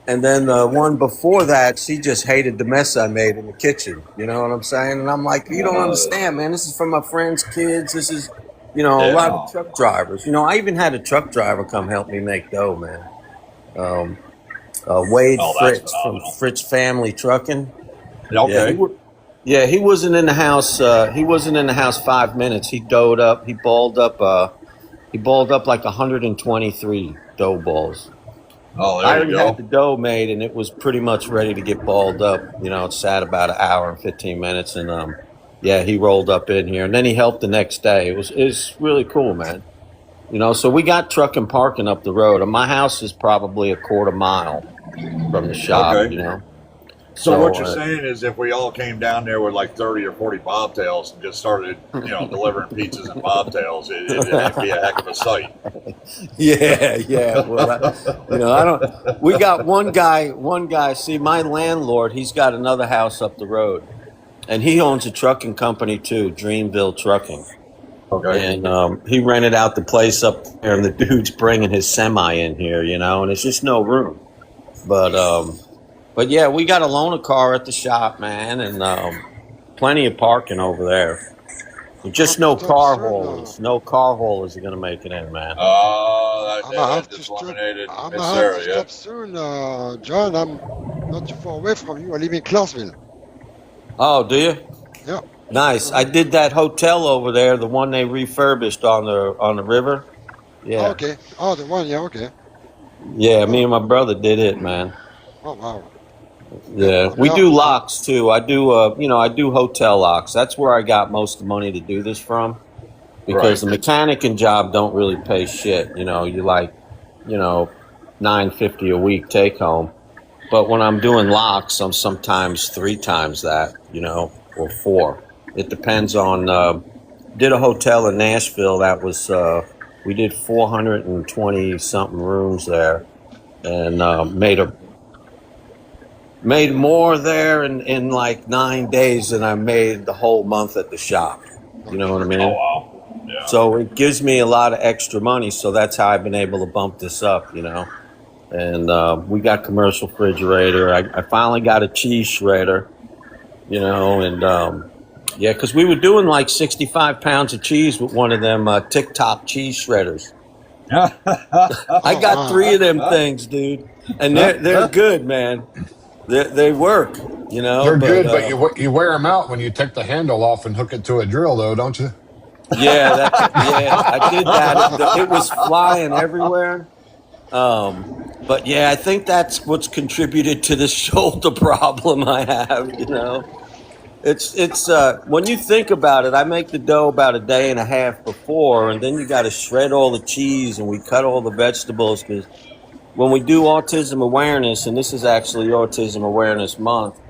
and then the one before that, she just hated the mess I made in the kitchen. You know what I'm saying? And I'm like, you don't understand, man. This is for my friends' kids. This is, a lot of truck drivers. I even had a truck driver come help me make dough, man. Wade Fritz from Fritz Family Trucking. Okay. He wasn't in the house. He wasn't in the house 5 minutes. He dough'd up. He balled up like 123 dough balls. Oh, I already had the dough made, and it was pretty much ready to get balled up. It sat about an hour and 15 minutes, and he rolled up in here, and then he helped the next day. It was really cool, man. So we got truck and parking up the road, and my house is probably a quarter mile from the shop. Okay. So what you're saying is, if we all came down there with like 30 or 40 bobtails and just started, delivering pizzas and bobtails, it'd be a heck of a sight. Yeah. Well, I don't. We got one guy. See, my landlord, he's got another house up the road, and he owns a trucking company too, Dreamville Trucking. Okay. And he rented out the place up there, and the dude's bringing his semi in here, and it's just no room. But yeah, we got to loan a car at the shop, man, and plenty of parking over there. Just no car haulers. No car haulers are going to make it in, man. Oh, I'm gonna have to stop soon, John. I'm not too far away from you. I live in Clarksville. Oh, do you? Yeah. Nice. I did that hotel over there, the one they refurbished on the river. Yeah. Oh, okay. Oh, the one. Yeah. Okay. Yeah, me and my brother did it, man. Oh wow. Yeah, we do locks too. I do, I do hotel locks. That's where I got most of the money to do this from, because the mechanicing job don't really pay shit. You like, $950 a week take home. But when I'm doing locks, I'm sometimes 3 times that, or 4. It depends on. Did a hotel in Nashville that was we did 420 something rooms there, and made more there in like 9 days than I made the whole month at the shop. You know what I mean? Oh, wow. Yeah. So it gives me a lot of extra money. So that's how I've been able to bump this up, And we got commercial refrigerator. I finally got a cheese shredder, and because we were doing like 65 pounds of cheese with one of them TikTok cheese shredders. I got 3 of them things, dude, and they're good, man. They work, They're good, but you wear them out when you take the handle off and hook it to a drill, though, don't you? Yeah, I did that. It was flying everywhere. But yeah, I think that's what's contributed to the shoulder problem I have. It's when you think about it, I make the dough about a day and a half before, and then you got to shred all the cheese, and we cut all the vegetables, because when we do autism awareness, and this is actually Autism Awareness Month,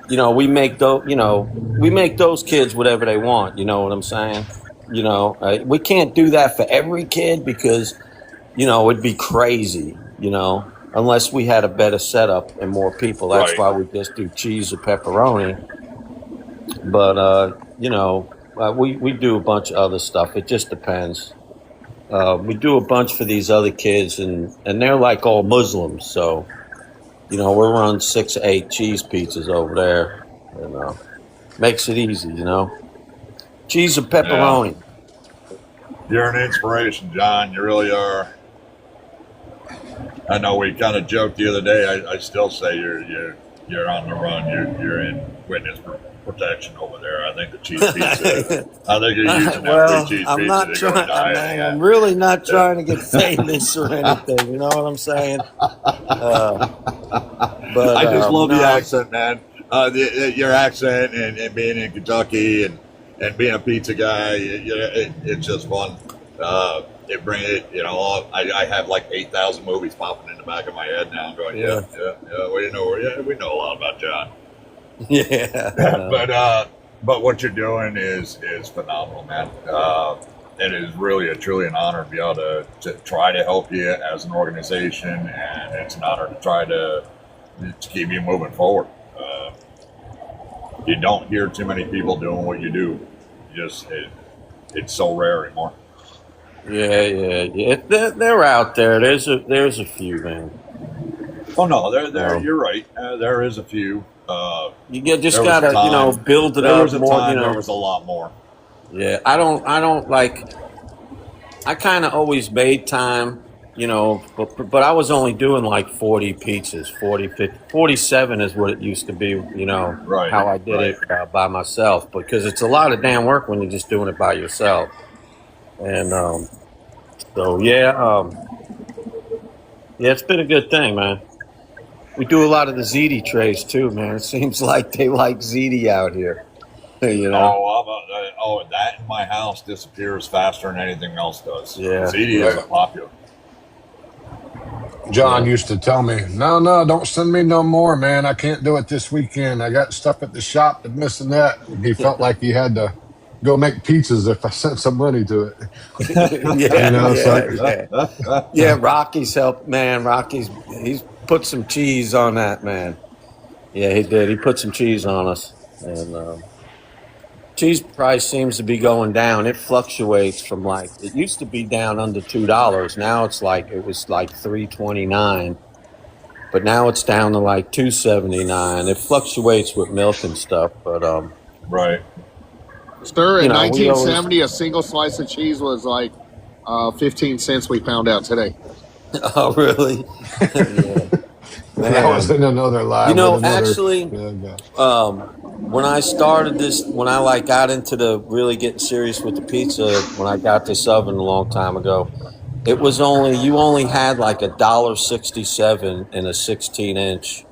we make those kids whatever they want. You know what I'm saying? We can't do that for every kid, because, it'd be crazy, unless we had a better setup and more people. That's why we just do cheese or pepperoni. But, we do a bunch of other stuff. It just depends. We do a bunch for these other kids, and they're like all Muslims. So, we're running 6 or 8 cheese pizzas over there, and makes it easy, Cheese and pepperoni. Yeah. You're an inspiration, John. You really are. I know we kind of joked the other day. I still say you're on the run. You're in witness protection over there. I think the cheese pizza. I think you're using that Well, free cheese I'm pizza not to go trying. dieting. I'm really not trying to get famous or anything. You know what I'm saying? But I just love the no. accent, man. Your accent and being in Kentucky and being a pizza guy, it's just fun. It bring it, I have like 8,000 movies popping in the back of my head now. I'm going, yeah. We know a lot about John. Yeah. But what you're doing is phenomenal, man. It is really truly an honor to be able to try to help you as an organization, and it's an honor to try to keep you moving forward. You don't hear too many people doing what you do. It's so rare anymore. Yeah. They're out there. There's a few, man. Oh no, there. You're right. There is a few. You just gotta, build it up. There was a more, time. There was a lot more. Yeah, I don't like. I kind of always made time, but I was only doing like 40 pizzas, 40, 50, 47 is what it used to be, Right, how I did it by myself, because it's a lot of damn work when you're just doing it by yourself. And so, yeah, it's been a good thing, man. We do a lot of the ziti trays too, man. It seems like they like ziti out here. That in my house disappears faster than anything else does. Yeah. Ziti is popular. John used to tell me, no, don't send me no more, man. I can't do it this weekend. I got stuff at the shop and this and that. And he felt like he had to go make pizzas if I sent some money to it. Yeah, Rocky's helped, man. He's put some cheese on that, man. Yeah, he did. He put some cheese on us. And cheese price seems to be going down. It fluctuates from it used to be down under $2. Now it was like $3.29, but now it's down to like $2.79. It fluctuates with milk and stuff, but right. Sir, in 1970, a single slice of cheese was like 15 cents. We found out today. Oh, really? Yeah. Man. That was in another live. Actually, when I started this, when I got into the really getting serious with the pizza, when I got this oven a long time ago, it was you only had like $1.67 in a 16-inch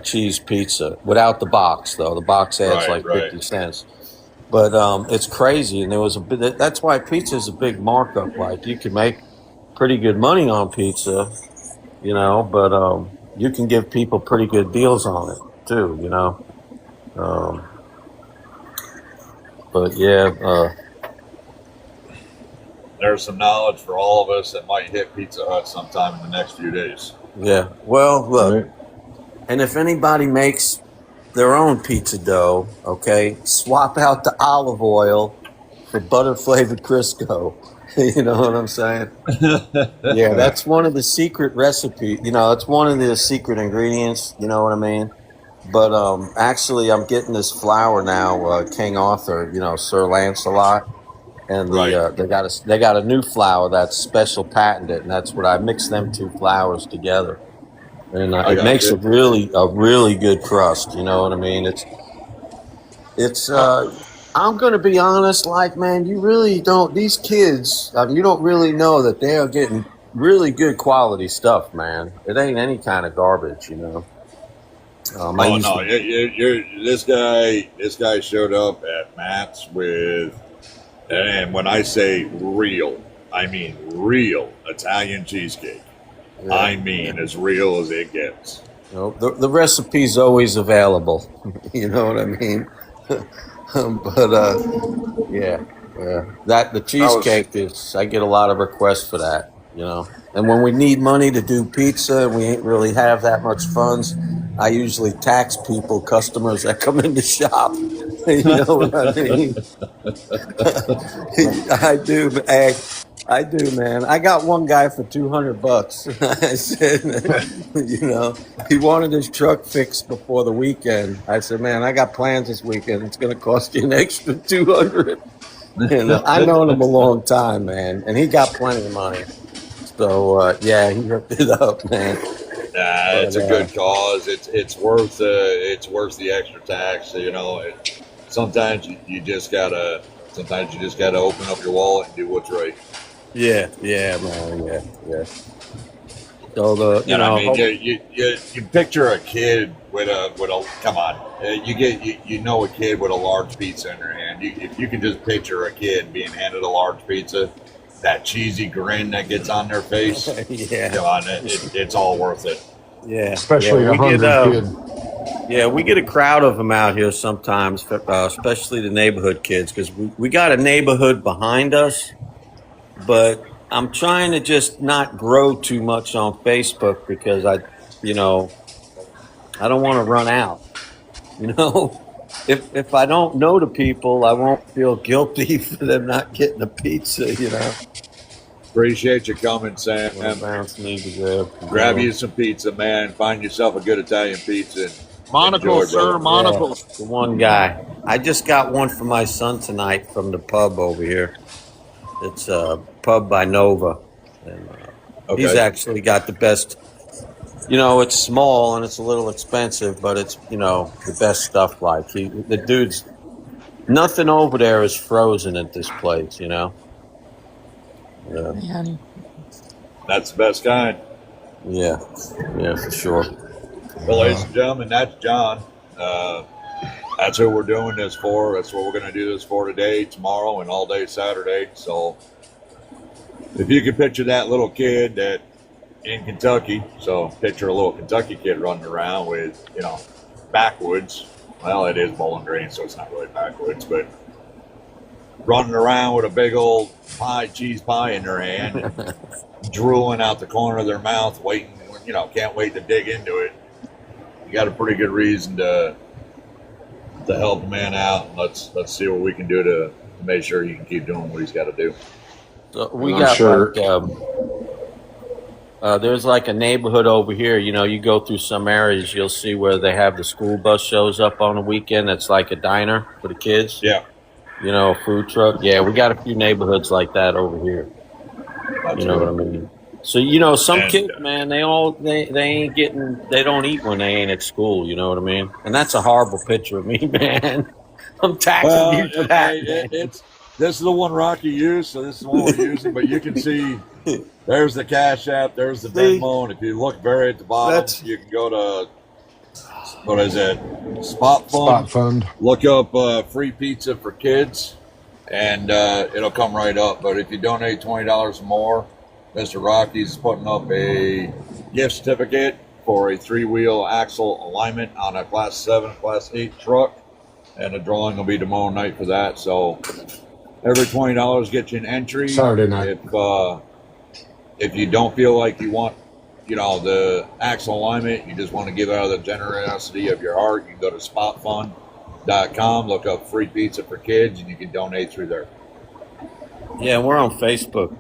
cheese pizza without the box, though. The box adds 50 cents. But it's crazy, and there was that's why pizza is a big markup. Like, you can make pretty good money on pizza, but you can give people pretty good deals on it too, but yeah, there's some knowledge for all of us that might hit Pizza Hut sometime in the next few days. Yeah. Well, look, and if anybody makes their own pizza dough, okay, swap out the olive oil for butter flavored Crisco. You know what I'm saying? Yeah, that's one of the secret recipes. It's one of the secret ingredients. You know what I mean? But actually, I'm getting this flour now, King Arthur. Sir Lancelot, and they got a new flour that's special patented, and that's what I mix them two flours together, and it makes a really good crust. You know what I mean? It's. I'm going to be honest, man, you really don't, these kids, you don't really know that they are getting really good quality stuff, man. It ain't any kind of garbage, This guy showed up at Matt's and when I say real, I mean real Italian cheesecake. Yeah, I mean as real as it gets. The recipe's always available. You know what I mean? But the cheesecake I get a lot of requests for that, and when we need money to do pizza and we ain't really have that much funds, I usually tax customers that come in the shop. You know what I mean? I do, man. I got one guy for $200. I said, he wanted his truck fixed before the weekend. I said, man, I got plans this weekend. It's going to cost you an extra $200. And I've known him a long time, man, and he got plenty of money. So he hooked it up, man. Nah, it's a good cause. It's worth the extra tax. You know, sometimes you just gotta open up your wallet and do what's right. Yeah, man, yeah. So And I mean, you picture a kid with a come on, you know a kid with a large pizza in their hand. If you can just picture a kid being handed a large pizza, that cheesy grin that gets on their face, yeah, come on, it's all worth it. Yeah, Especially yeah, a hungry kid. Yeah, we get a crowd of them out here sometimes, especially the neighborhood kids, because we got a neighborhood behind us, but I'm trying to just not grow too much on Facebook because I don't want to run out. If I don't know the people, I won't feel guilty for them not getting a pizza. Appreciate you coming, Sam. Grab you some pizza, man. Find yourself a good Italian pizza. Monocle, sir, monocle. Yeah, the one guy. I just got one for my son tonight from the pub over here. It's a pub by Nova. And, He's actually got the best. It's small and it's a little expensive, but it's, the best stuff. The dude's, nothing over there is frozen at this place, Yeah. Man. That's the best kind. Yeah, for sure. Well, ladies and gentlemen, that's John. That's who we're doing this for. That's what we're going to do this for today, tomorrow, and all day Saturday. So if you can picture that little kid that in Kentucky, so picture a little Kentucky kid running around with, backwoods. Well, it is Bowling Green, so it's not really backwoods, but running around with a big old cheese pie in their hand, and drooling out the corner of their mouth, waiting, can't wait to dig into it. You got a pretty good reason to help the man out. And let's see what we can do to make sure he can keep doing what he's got to do. So we got there's like a neighborhood over here. You go through some areas, you'll see where they have the school bus shows up on the weekend. It's like a diner for the kids. Yeah. A food truck. Yeah, we got a few neighborhoods like that over here. That's what I mean? So, some kids, man, they ain't getting, they don't eat when they ain't at school. You know what I mean? And that's a horrible picture of me, man. I'm taxing you for that. This is the one Rocky used, so this is the one we're using. But you can see there's the Cash App, there's the Venmo, and if you look very at the bottom, you can go to, what is it? Spot Fund. Look up free pizza for kids, and it'll come right up. But if you donate $20 or more, Mr. Rocky's putting up a gift certificate for a 3-wheel axle alignment on a Class 7, Class 8 truck, and the drawing will be tomorrow night for that. So every $20 gets you an entry. Saturday night. If you don't feel like you want, the axle alignment, you just want to give out of the generosity of your heart, you can go to spotfund.com, look up free pizza for kids, and you can donate through there. Yeah, we're on Facebook.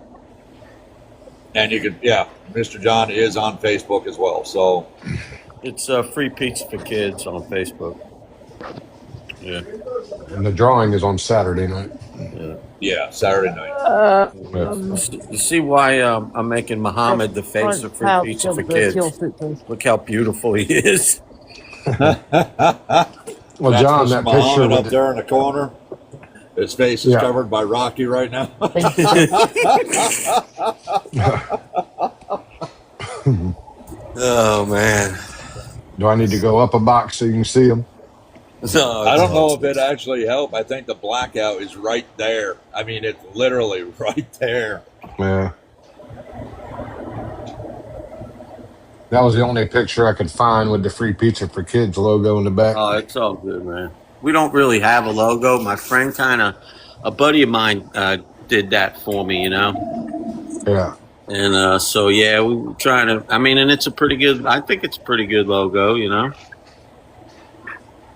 And you can, Mr. John is on Facebook as well. So it's free pizza for kids on Facebook. Yeah. And the drawing is on Saturday night. Yeah, Saturday night. You see why I'm making Muhammad the face of free pizza for kids? Look how beautiful he is. Well, John, that picture up there in the corner, his face is covered by Rocky right now. Oh, man. Do I need to go up a box so you can see him? No, I don't know if it actually helped. I think the blackout is right there. I mean, it's literally right there. Yeah. That was the only picture I could find with the free pizza for kids logo in the back. Oh, it's all good, man. We don't really have a logo. My friend a buddy of mine did that for me, Yeah. And so, yeah, we were trying to, and it's I think it's a pretty good logo,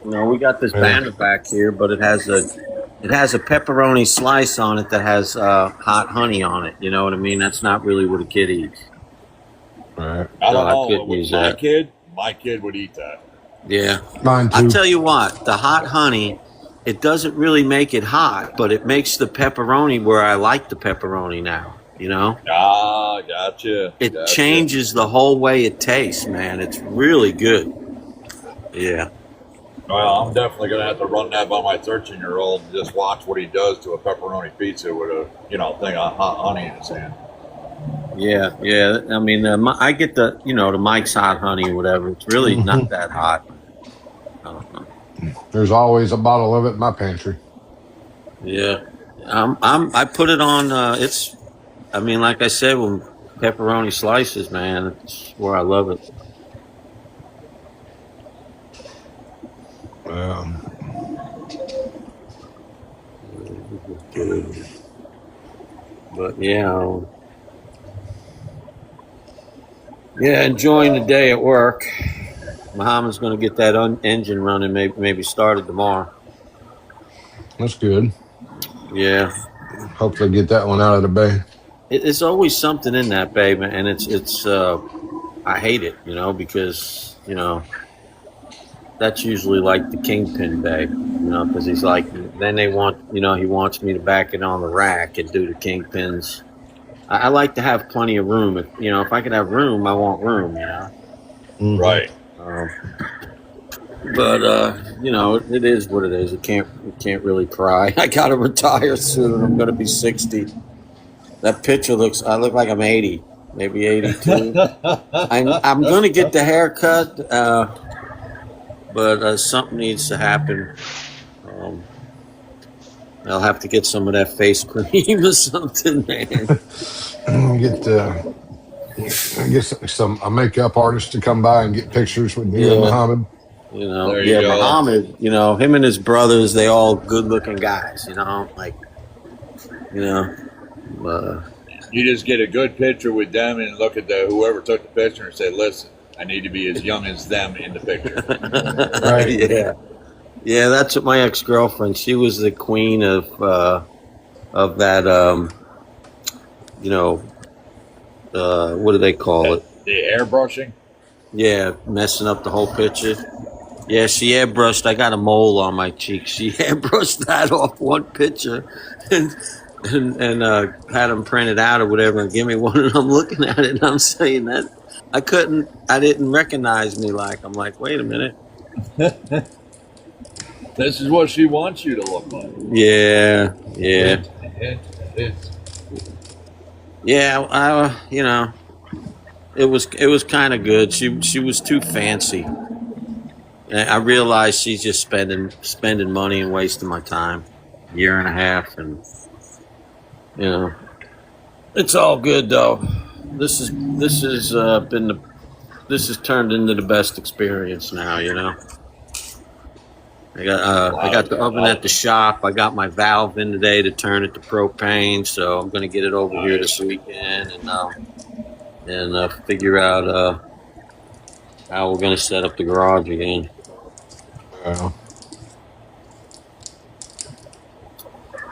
we got this banner back here, but it has a pepperoni slice on it that has hot honey on it. You know what I mean? That's not really what a kid eats. Right. I don't know. With my kid would eat that. Yeah. Mine too. I'll tell you what, the hot honey, it doesn't really make it hot, but it makes the pepperoni where I like the pepperoni now. You know, Ah, gotcha. it changes the whole way it tastes, man. It's really good. Yeah. Well, I'm definitely gonna have to run that by my 13-year-old and just watch what he does to a pepperoni pizza with a thing of hot honey in his hand. Yeah, yeah. I mean, I get the the Mike's Hot Honey or whatever. It's really not that hot. I don't know. There's always a bottle of it in my pantry. Yeah, I put it on. It's. I mean, like I said, when pepperoni slices, man, it's where I love it. But yeah, enjoying the day at work. Muhammad's going to get that engine running. Maybe started tomorrow. That's good. Yeah. Hopefully get that one out of the bay. It's always something in that bay, man, and it's. I hate it, because that's usually like the kingpin bay, because he's like, then they want, he wants me to back it on the rack and do the kingpins. I like to have plenty of room. If I could have room, I want room, Mm-hmm. Right. But it is what it is. You can't really cry. I gotta retire soon. I'm gonna be 60. That picture I look like I'm 80, maybe 82. I'm gonna get the haircut, but something needs to happen. I'll have to get some of that face cream or something, man. Get a makeup artist to come by and get pictures with you and Muhammad. There you go. Muhammad, him and his brothers, they all good looking guys, you just get a good picture with them and look at whoever took the picture and say, listen, I need to be as young as them in the picture. Right. Yeah, that's what my ex-girlfriend, she was the queen of that, what do they call it? The airbrushing? Yeah, messing up the whole picture. Yeah, she airbrushed. I got a mole on my cheek. She airbrushed that off one picture and had them printed out or whatever and give me one. And I'm looking at it and I'm saying that I didn't recognize me. I'm like, wait a minute. This is what she wants you to look like. Yeah. It was kind of good. She was too fancy. I realized she's just spending money and wasting my time. Year and a half, and it's all good though. This has turned into the best experience now. I got the oven at the shop. I got my valve in today to turn it to propane, so I'm gonna get it over here this weekend and figure out how we're gonna set up the garage again.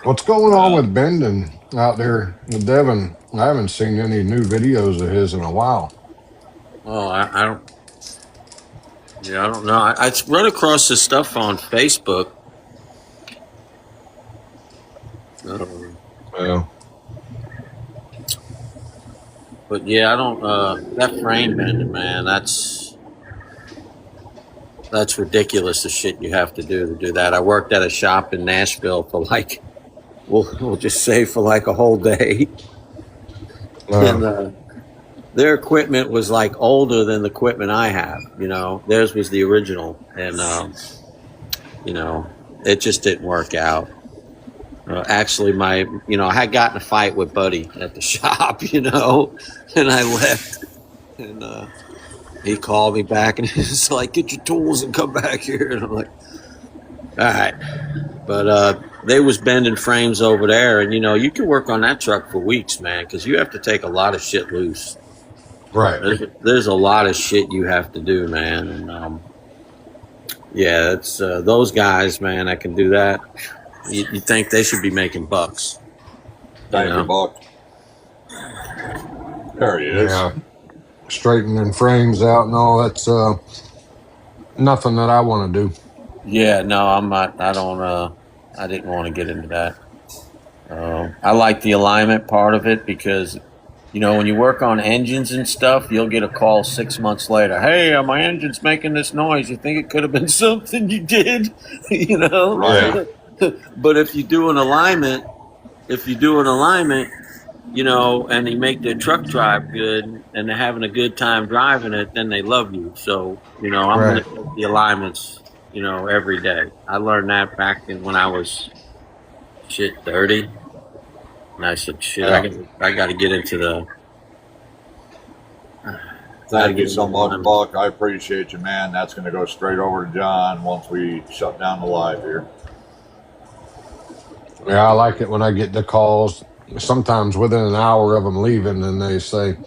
What's going on with Bendon out there with Devin? I haven't seen any new videos of his in a while. Oh, I don't. Yeah, I don't know. I run across this stuff on Facebook. But yeah, I don't. That frame bending, man. That's ridiculous. The shit you have to do that. I worked at a shop in Nashville for we'll just say for a whole day. And their equipment was older than the equipment I have. Theirs was the original, and it just didn't work out. Actually, I had gotten a fight with Buddy at the shop, and I left, and he called me back, and he's like, "Get your tools and come back here." And I'm like, "All right," but they was bending frames over there, and you can work on that truck for weeks, man, because you have to take a lot of shit loose. Right. There's a lot of shit you have to do, man, and it's those guys, man, that can do that. You think they should be making bucks? $90. There he is. Yeah. Straightening frames out and all. That's nothing that I want to do. Yeah, no, I'm not. I don't. I didn't want to get into that. I like the alignment part of it because, you know, when you work on engines and stuff, you'll get a call 6 months later. Hey, my engine's making this noise. You think it could have been something you did, you know? Right. But if you do an alignment, you know, and they make their truck drive good and they're having a good time driving it, then they love you. So, you know, I'm going Right. to take the alignments, you know, every day. I learned that back when I was 30. And I said, shit, Yeah. I got to get into the. Thank you so much, Buck. I appreciate you, man. That's going to go straight over to John once we shut down the live here. Yeah, I like it when I get the calls. Sometimes within an hour of them leaving, and they say,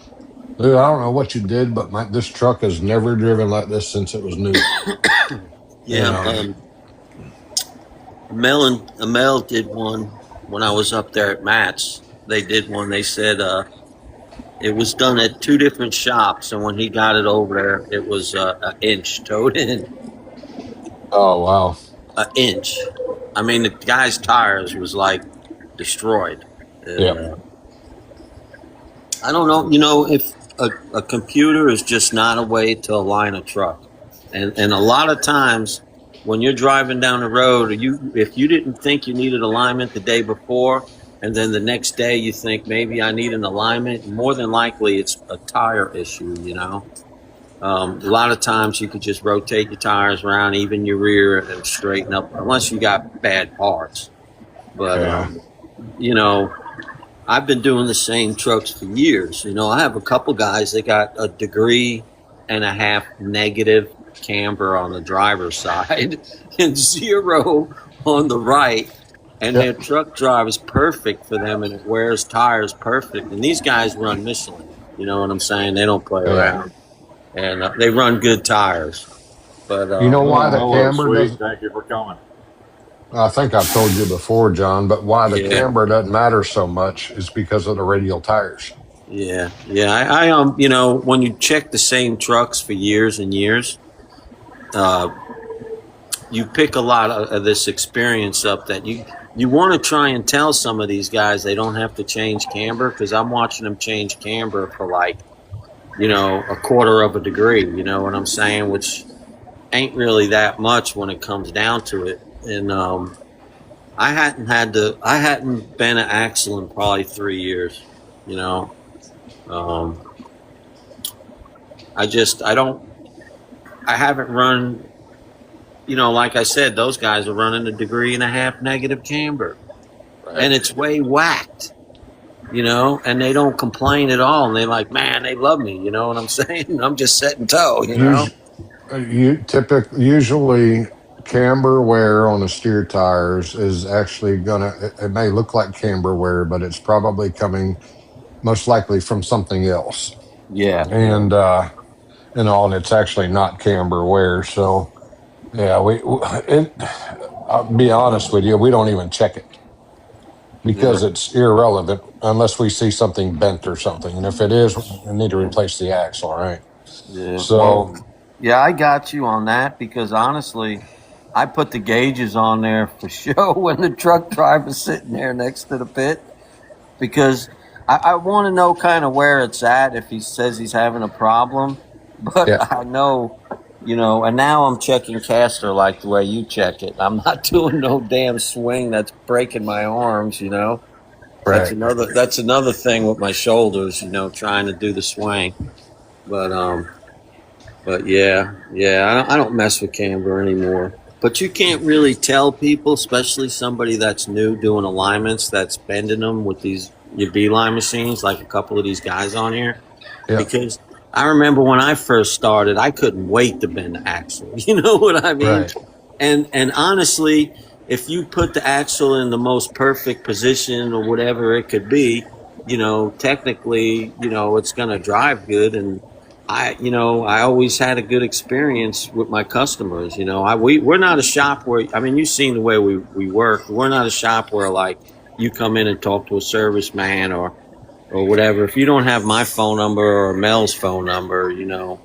"Dude, I don't know what you did, but this truck has never driven like this since it was new." Yeah, Mel did one when I was up there at Matt's. They did one. They said it was done at 2 different shops, and when he got it over there, it was an inch towed in. Oh wow! An inch. I mean, the guy's tires was like destroyed. Yeah. I don't know. You know, if a computer is just not a way to align a truck, and a lot of times when you're driving down the road, if you didn't think you needed alignment the day before, and then the next day you think maybe I need an alignment, more than likely it's a tire issue. You know, a lot of times you could just rotate your tires around, even your rear, and straighten up, unless you got bad parts. But you know, I've been doing the same trucks for years. You know, I have a couple guys that got a 1.5 degree negative camber on the driver's side and 0 on the right. And their truck drive is perfect for them and it wears tires perfect. And these guys run Michelin. You know what I'm saying? They don't play around. And they run good tires. But You know why the camber doesn't? Thank you for coming. I think I've told you before, John, but why the camber doesn't matter so much is because of the radial tires. Yeah. I you know, when you check the same trucks for years and years, you pick a lot of this experience up that you want to try and tell some of these guys they don't have to change camber, because I'm watching them change camber for like, you know, 1/4 degree. You know what I'm saying? Which ain't really that much when it comes down to it. And I hadn't been an axle in probably 3 years. You know, I haven't run. You know, like I said, those guys are running a 1.5 degree negative camber, and it's way whacked. You know, and they don't complain at all, and they like, man, they love me. You know what I'm saying? I'm just setting toe. You know, Usually camber wear on the steer tires is actually it may look like camber wear, but it's probably coming most likely from something else. Yeah. And and it's actually not camber wear. So yeah, I'll be honest with you, we don't even check it because it's irrelevant unless we see something bent or something. And if it is, we need to replace the axle, right? Yeah. So yeah, I got you on that, because honestly, I put the gauges on there for show when the truck driver's sitting there next to the pit, because I want to know kind of where it's at if he says he's having a problem. But I know, you know, and now I'm checking caster like the way you check it. I'm not doing no damn swing that's breaking my arms, you know. Right. That's another thing with my shoulders, you know, trying to do the swing. But yeah, I don't mess with camber anymore. But you can't really tell people, especially somebody that's new doing alignments, that's bending them with your beeline machines, like a couple of these guys on here. Yeah. Because I remember when I first started, I couldn't wait to bend the axle. You know what I mean? Right. And honestly, if you put the axle in the most perfect position or whatever it could be, you know, technically, you know, it's going to drive good. And I always had a good experience with my customers. You know, we're not a shop where, I mean, you've seen the way we work. We're not a shop where like you come in and talk to a serviceman or whatever. If you don't have my phone number or Mel's phone number, you know,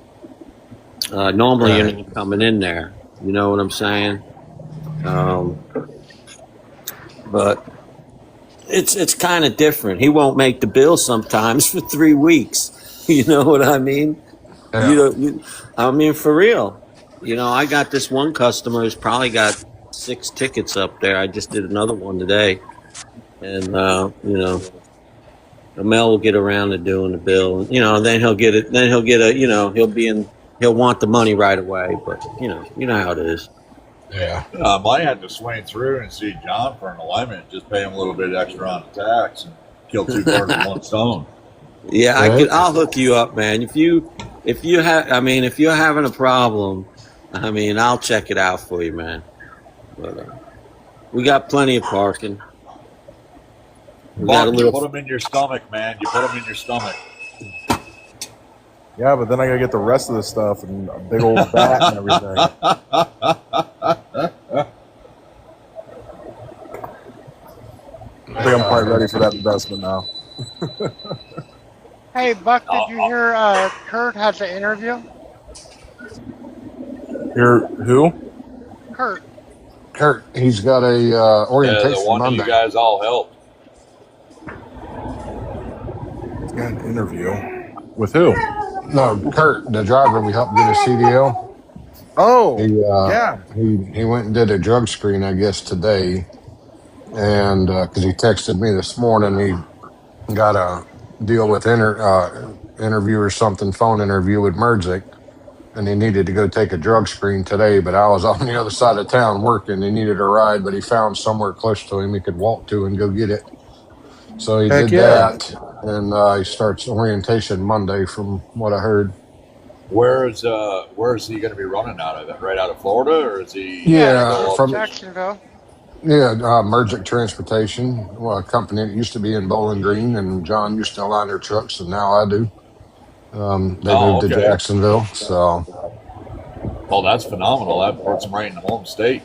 normally you're not coming in there. You know what I'm saying? But it's kind of different. He won't make the bill sometimes for 3 weeks. You know what I mean? Yeah. I mean, for real. I got this one customer who's probably got 6 tickets up there. I just did another one today, and Mel will get around to doing the bill. And then he'll get it. Then he'll get a. He'll want the money right away. But you know how it is. Yeah. Might have to swing through and see John for an alignment. Just pay him a little bit extra on the tax and kill 2 birds with 1 stone. Yeah, Right. I'll hook you up, man. If you're having a problem, I'll check it out for you, man. But we got plenty of parking. We got a Buck, you little. put them in your stomach, man. You put them in your stomach. Yeah, but then I gotta get the rest of the stuff and a big old bat and everything. I think I'm quite ready for that investment now. Hey, Buck, did you hear Kurt has an interview? You're who? Kurt. He's got a orientation the one Monday. that you guys all helped. He's got an interview. With who? No, Kurt, the driver we helped get a CDL. Oh, yeah. He went and did a drug screen, I guess, today. And because he texted me this morning, he got a deal with interview or something, phone interview with Merzik. And he needed to go take a drug screen today, but I was on the other side of town working. He needed a ride, but he found somewhere close to him he could walk to and go get it. So he did that, and he starts orientation Monday, from what I heard. Where's he going to be running out of? Right out of Florida, or is he? Yeah, from Jacksonville. Yeah, Merzik Transportation, a company that used to be in Bowling Green, and John used to line their trucks, and now I do. They moved to Jacksonville, so. Oh, that's phenomenal. That puts them right in the home state.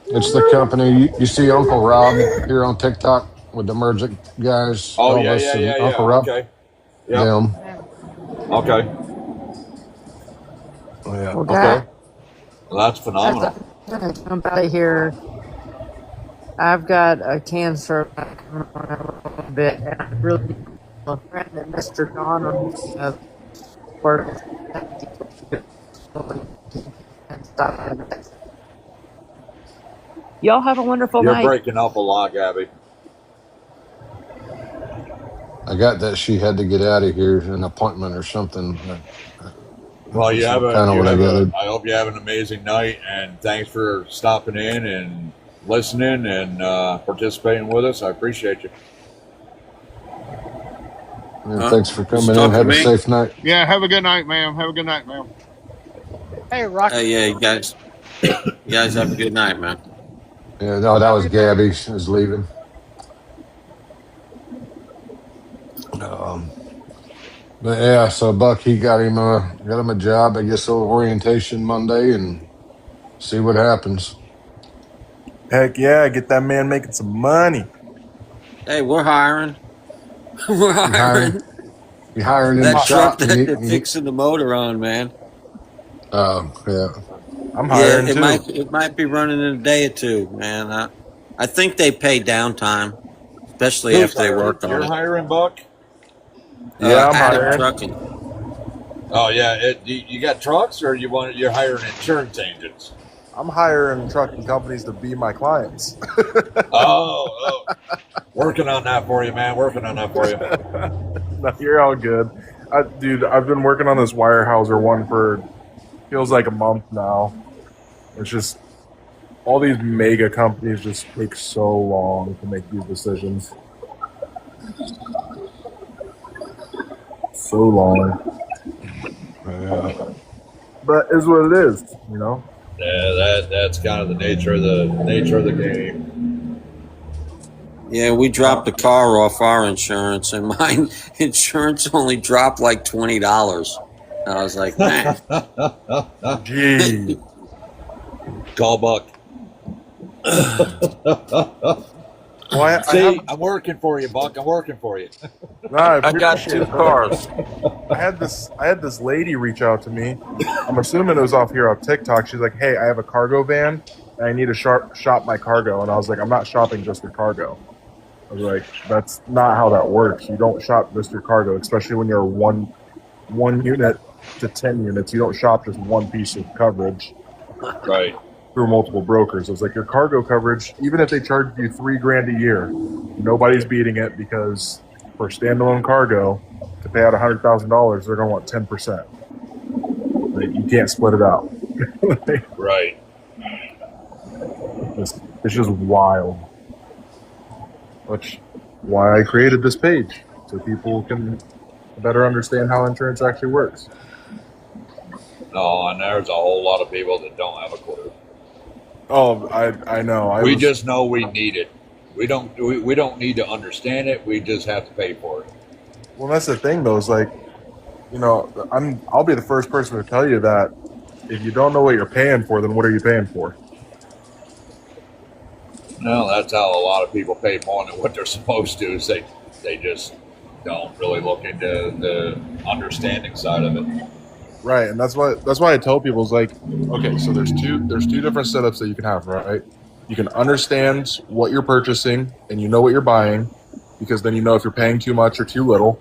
It's the company. You see Uncle Rob here on TikTok with the Merzik guys. Oh, Elvis yeah. Uncle Rob. Okay. Yeah. Them. Okay. Yeah. Well, okay. Well, that's phenomenal. I'm going to jump out of here. I've got a cancer coming on a little bit, and I really a friend that Mr. Donald works and stuff. Y'all have a wonderful night. You're breaking up a lot, Gabby. I got that she had to get out of here, an appointment or something. Well, I hope you have an amazing night, and thanks for stopping in and listening and participating with us. I appreciate you. Thanks for coming in. Have a safe night. Yeah, have a good night, ma'am. Have a good night, ma'am. Hey, Rocky. Yeah, you guys have a good night, man. Yeah, no, that was Gabby. She was leaving. But yeah, so Buck, he got him a job. I guess orientation Monday, and see what happens. Heck yeah, get that man making some money. Hey, we're hiring. We're hiring. You hiring in that the shop? truck that they're fixing the motor on, man. Oh yeah, I'm hiring too. It might be running in a day or two, man. I think they pay downtime, especially if they work on it. You're hiring, Buck? Yeah, I'm hiring. Trucking. Oh yeah, you got trucks, or you're hiring insurance agents? I'm hiring trucking companies to be my clients. oh, working on that for you, man. Working on that for you. No, you're all good. Dude, I've been working on this Wirehouser one for feels like a month now. It's just all these mega companies just take so long to make these decisions. So long. Yeah. But it's what it is, you know? Yeah, that's kind of the nature of the game. Yeah, we dropped the car off our insurance, and my insurance only dropped like $20. I was like, man. Gee. Call Buck. Well, I'm working for you, Buck. I'm working for you. No, I got 2 cars. I had this lady reach out to me. I'm assuming it was off TikTok. She's like, "Hey, I have a cargo van, and I need to shop my cargo." And I was like, "I'm not shopping just your cargo. I was like, that's not how that works. You don't shop just your cargo, especially when you're one unit to 10 units. You don't shop just one piece of coverage Right. through multiple brokers. It was like your cargo coverage, even if they charged you $3,000 a year, nobody's beating it, because for standalone cargo, to pay out $100,000, they're going to want 10%. Like, you can't split it out. Right. It's just wild. Which, why I created this page, so people can better understand how insurance actually works. No, and there's a whole lot of people that don't have a clue. Oh, I know. We just know we need it. We don't need to understand it. We just have to pay for it. Well, that's the thing, though. Is like, you know, I'll be the first person to tell you that if you don't know what you're paying for, then what are you paying for? No, that's how a lot of people pay more than what they're supposed to. Is they just don't really look into the understanding side of it. Right, and that's why I tell people, is like, okay, so there's two different setups that you can have, right? You can understand what you're purchasing and you know what you're buying, because then you know if you're paying too much or too little,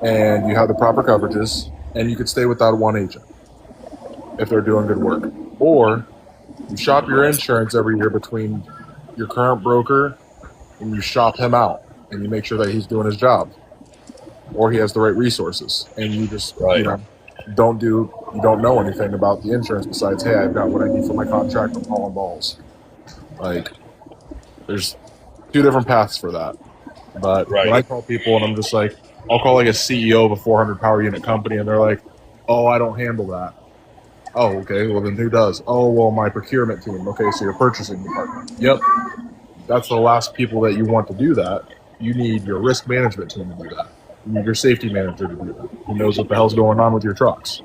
and you have the proper coverages, and you could stay without one agent if they're doing good work. Or you shop your insurance every year between your current broker, and you shop him out, and you make sure that he's doing his job, or he has the right resources, and you just you know, you don't know anything about the insurance besides, hey, I've got what I need for my contract, I'm hauling balls. Like, there's two different paths for that. But when I call people and I'm just like, I'll call like a CEO of a 400 power unit company, and they're like, oh, I don't handle that. Oh, okay, well then who does? Oh, well, my procurement team. Okay, so your purchasing department. Yep, that's the last people that you want to do that. You need your risk management team to do that. You need your safety manager to do that. Who knows what the hell's going on with your trucks?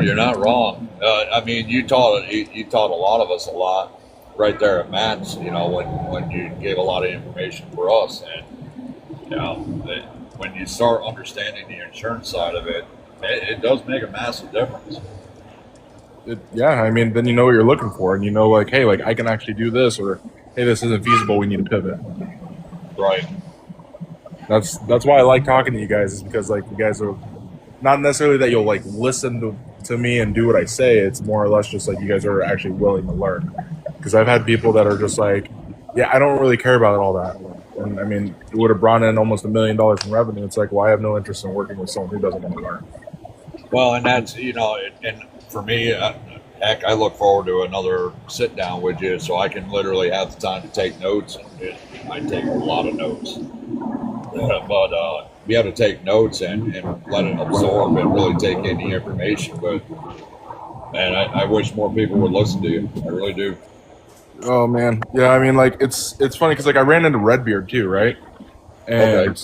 You're not wrong. I mean, you taught a lot of us a lot right there at Matt's. You know, when you gave a lot of information for us, and you know, when you start understanding the insurance side of it, it does make a massive difference. Yeah, I mean, then you know what you're looking for, and you know, like, hey, like, I can actually do this, or hey, this isn't feasible, we need to pivot. Right. That's why I like talking to you guys, is because, like, you guys are not necessarily that you'll like listen to me and do what I say. It's more or less just like you guys are actually willing to learn. Because I've had people that are just like, yeah, I don't really care about all that. And I mean, it would have brought in almost $1 million in revenue. It's like, well, I have no interest in working with someone who doesn't want to learn. Well, and that's, you know, and for me, heck, I look forward to another sit down with you, so I can literally have the time to take notes. And I take a lot of notes, but be able to take notes and let it absorb and really take in the information. But man, I wish more people would listen to you. I really do. Oh man, yeah. I mean, like, it's funny because, like, I ran into Redbeard too, right? And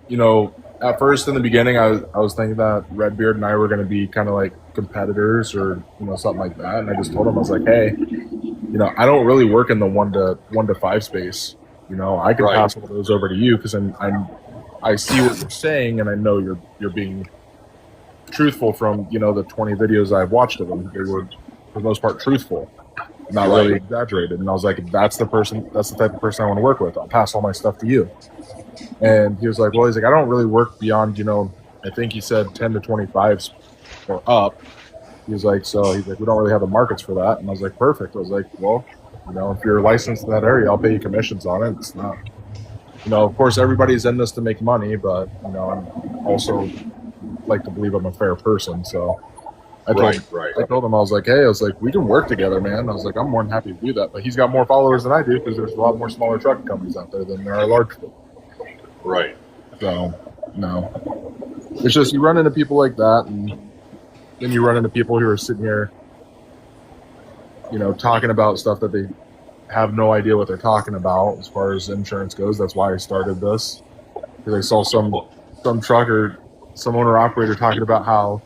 you know, at first in the beginning, I was thinking that Redbeard and I were going to be kind of like competitors, or you know, something like that. And I just told him, I was like, hey, you know, I don't really work in the 1 to 5 space. You know, I can pass all those over to you, because I see what you're saying, and I know you're being truthful from, you know, the 20 videos I've watched of them. They were, for the most part, truthful, not really exaggerated. And I was like, that's the type of person I want to work with. I'll pass all my stuff to you. And he was like, well, he's like, I don't really work beyond, you know, I think he said 10 to 25s or up. He was like, so he's like, we don't really have the markets for that. And I was like, perfect. I was like, well, you know, if you're licensed in that area, I'll pay you commissions on it. It's not, you know, of course, everybody's in this to make money, but, you know, I'm also like to believe I'm a fair person. So I told him, I was like, hey, I was like, we can work together, man. I was like, I'm more than happy to do that. But he's got more followers than I do, because there's a lot more smaller trucking companies out there than there are large ones. Right. So, no. It's just, you run into people like that, and then you run into people who are sitting here, you know, talking about stuff that they have no idea what they're talking about as far as insurance goes. That's why I started this. Because I saw some trucker, some owner-operator talking about how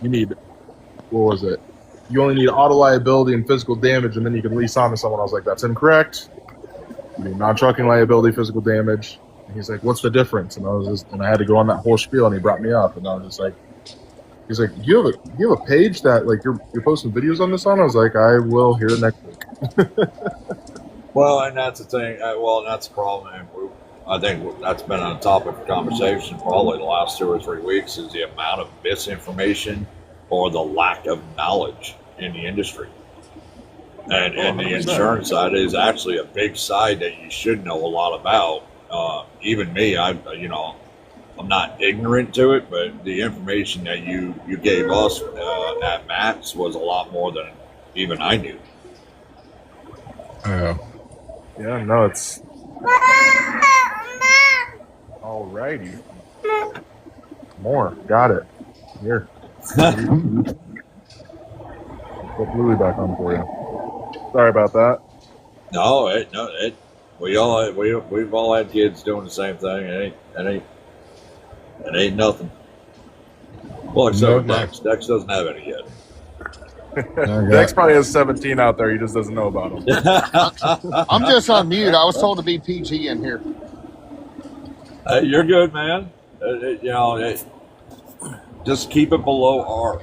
you need, what was it? You only need auto liability and physical damage, and then you can lease on to someone. I was like, that's incorrect. You need non-trucking liability, physical damage. And he's like, what's the difference? And I had to go on that whole spiel, and he brought me up, and I was just like, he's like, you have a page that, like, you're posting videos on this on? I was like, I will here next week. Well, and that's the thing. Well, and that's the problem. And I think that's been on topic of conversation probably the last 2 or 3 weeks is the amount of misinformation or the lack of knowledge in the industry. And the insurance side is actually a big side that you should know a lot about. Even me, I'm not ignorant to it, but the information that you gave us at Matt's was a lot more than even I knew. Yeah. Yeah, no, it's. Alrighty. More. Got it. Here. Put Bluey back on for you. Sorry about that. We've all had kids doing the same thing. It ain't nothing. Well, except Dex. Dex doesn't have any yet. Dex probably has 17 out there. He just doesn't know about them. I'm just on mute. I was told to be PG in here. You're good, man. Just keep it below R.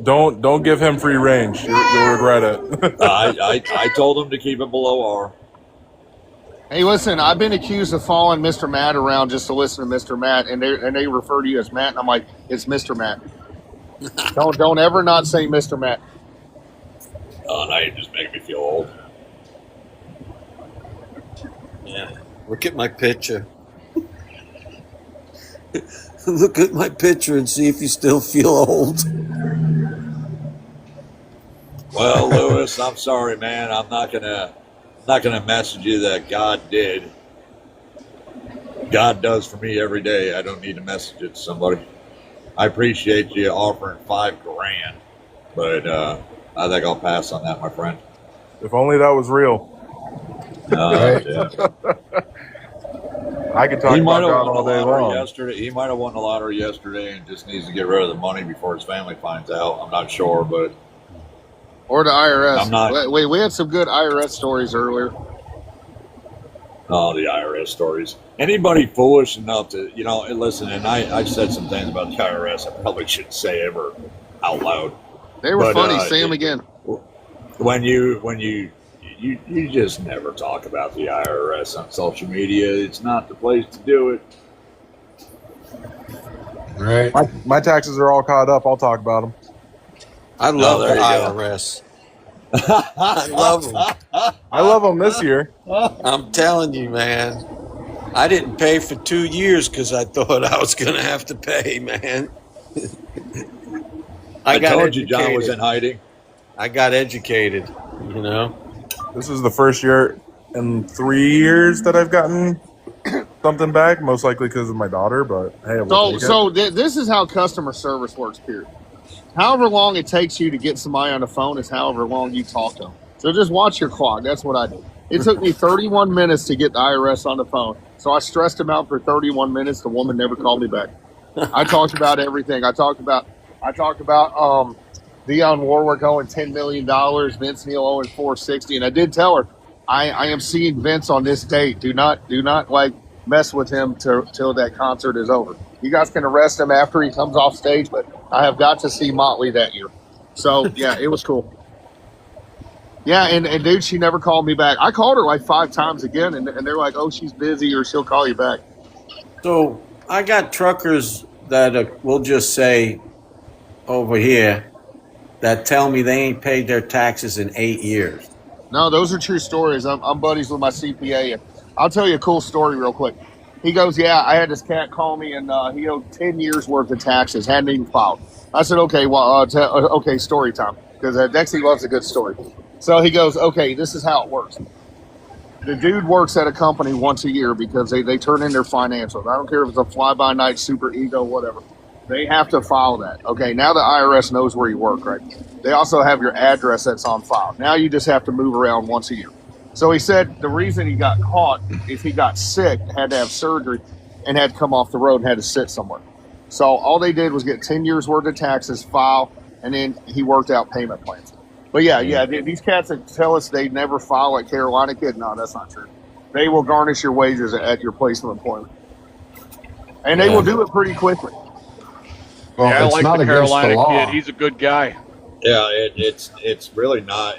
Don't give him free range. You'll regret it. I told him to keep it below R. Hey, listen, I've been accused of following Mr. Matt around just to listen to Mr. Matt, and they refer to you as Matt, and I'm like, it's Mr. Matt. Don't ever not say Mr. Matt. Oh, now you just make me feel old. Yeah. Look at my picture. Look at my picture and see if you still feel old. Well, Lewis, I'm sorry, man. I'm not gonna message you that God did. God does for me every day. I don't need to message it to somebody. I appreciate you offering $5,000, but I think I'll pass on that, my friend. If only that was real. Yeah. I could talk about God all day long. Yesterday, he might have won the lottery yesterday and just needs to get rid of the money before his family finds out. I'm not sure, but or the IRS. I'm not. Wait, we had some good IRS stories earlier. Oh, the IRS stories. Anybody foolish enough to, listen, and I said some things about the IRS I probably shouldn't say ever out loud. They were funny. Say them again. When you just never talk about the IRS on social media. It's not the place to do it. Right. My taxes are all caught up. I'll talk about them. I love the IRS. I love them. I love them this year. I'm telling you, man. I didn't pay for 2 years because I thought I was going to have to pay, man. I told you John was in hiding. I got educated, This is the first year in 3 years that I've gotten something back, most likely because of my daughter, but hey, this is how customer service works, period. However long it takes you to get somebody on the phone is however long you talk to them. So just watch your clock. That's what I did. It took me 31 minutes to get the IRS on the phone. So I stressed them out for 31 minutes. The woman never called me back. I talked about everything. I talked about Dionne Warwick owing $10 million, Vince Neil owing $460, and I did tell her, I am seeing Vince on this date. Do not mess with him till that concert is over. You guys can arrest him after he comes off stage, but I have got to see Motley that year. So yeah, it was cool. Yeah, and dude, she never called me back. I called her like 5 times again, and they're like, oh, she's busy or she'll call you back. So I got truckers that will just say over here that tell me they ain't paid their taxes in 8 years. No, those are true stories. I'm buddies with my CPA, and I'll tell you a cool story real quick. He goes, yeah, I had this cat call me, and he owed 10 years worth of taxes, hadn't even filed. I said, okay, well, okay, story time, because Dexy loves a good story. So he goes, okay, this is how it works. The dude works at a company once a year because they turn in their financials. I don't care if it's a fly-by-night, super ego, whatever. They have to file that. Okay, now the IRS knows where you work, right? They also have your address that's on file. Now you just have to move around once a year. So he said the reason he got caught is he got sick, had to have surgery, and had to come off the road and had to sit somewhere. So all they did was get 10 years worth of taxes, file, and then he worked out payment plans. But yeah, these cats that tell us they never file at Carolina Kid, no, that's not true. They will garnish your wages at your place of employment. And they will do it pretty quickly. Well, yeah, I like the Carolina the Kid. He's a good guy. Yeah, it's really not.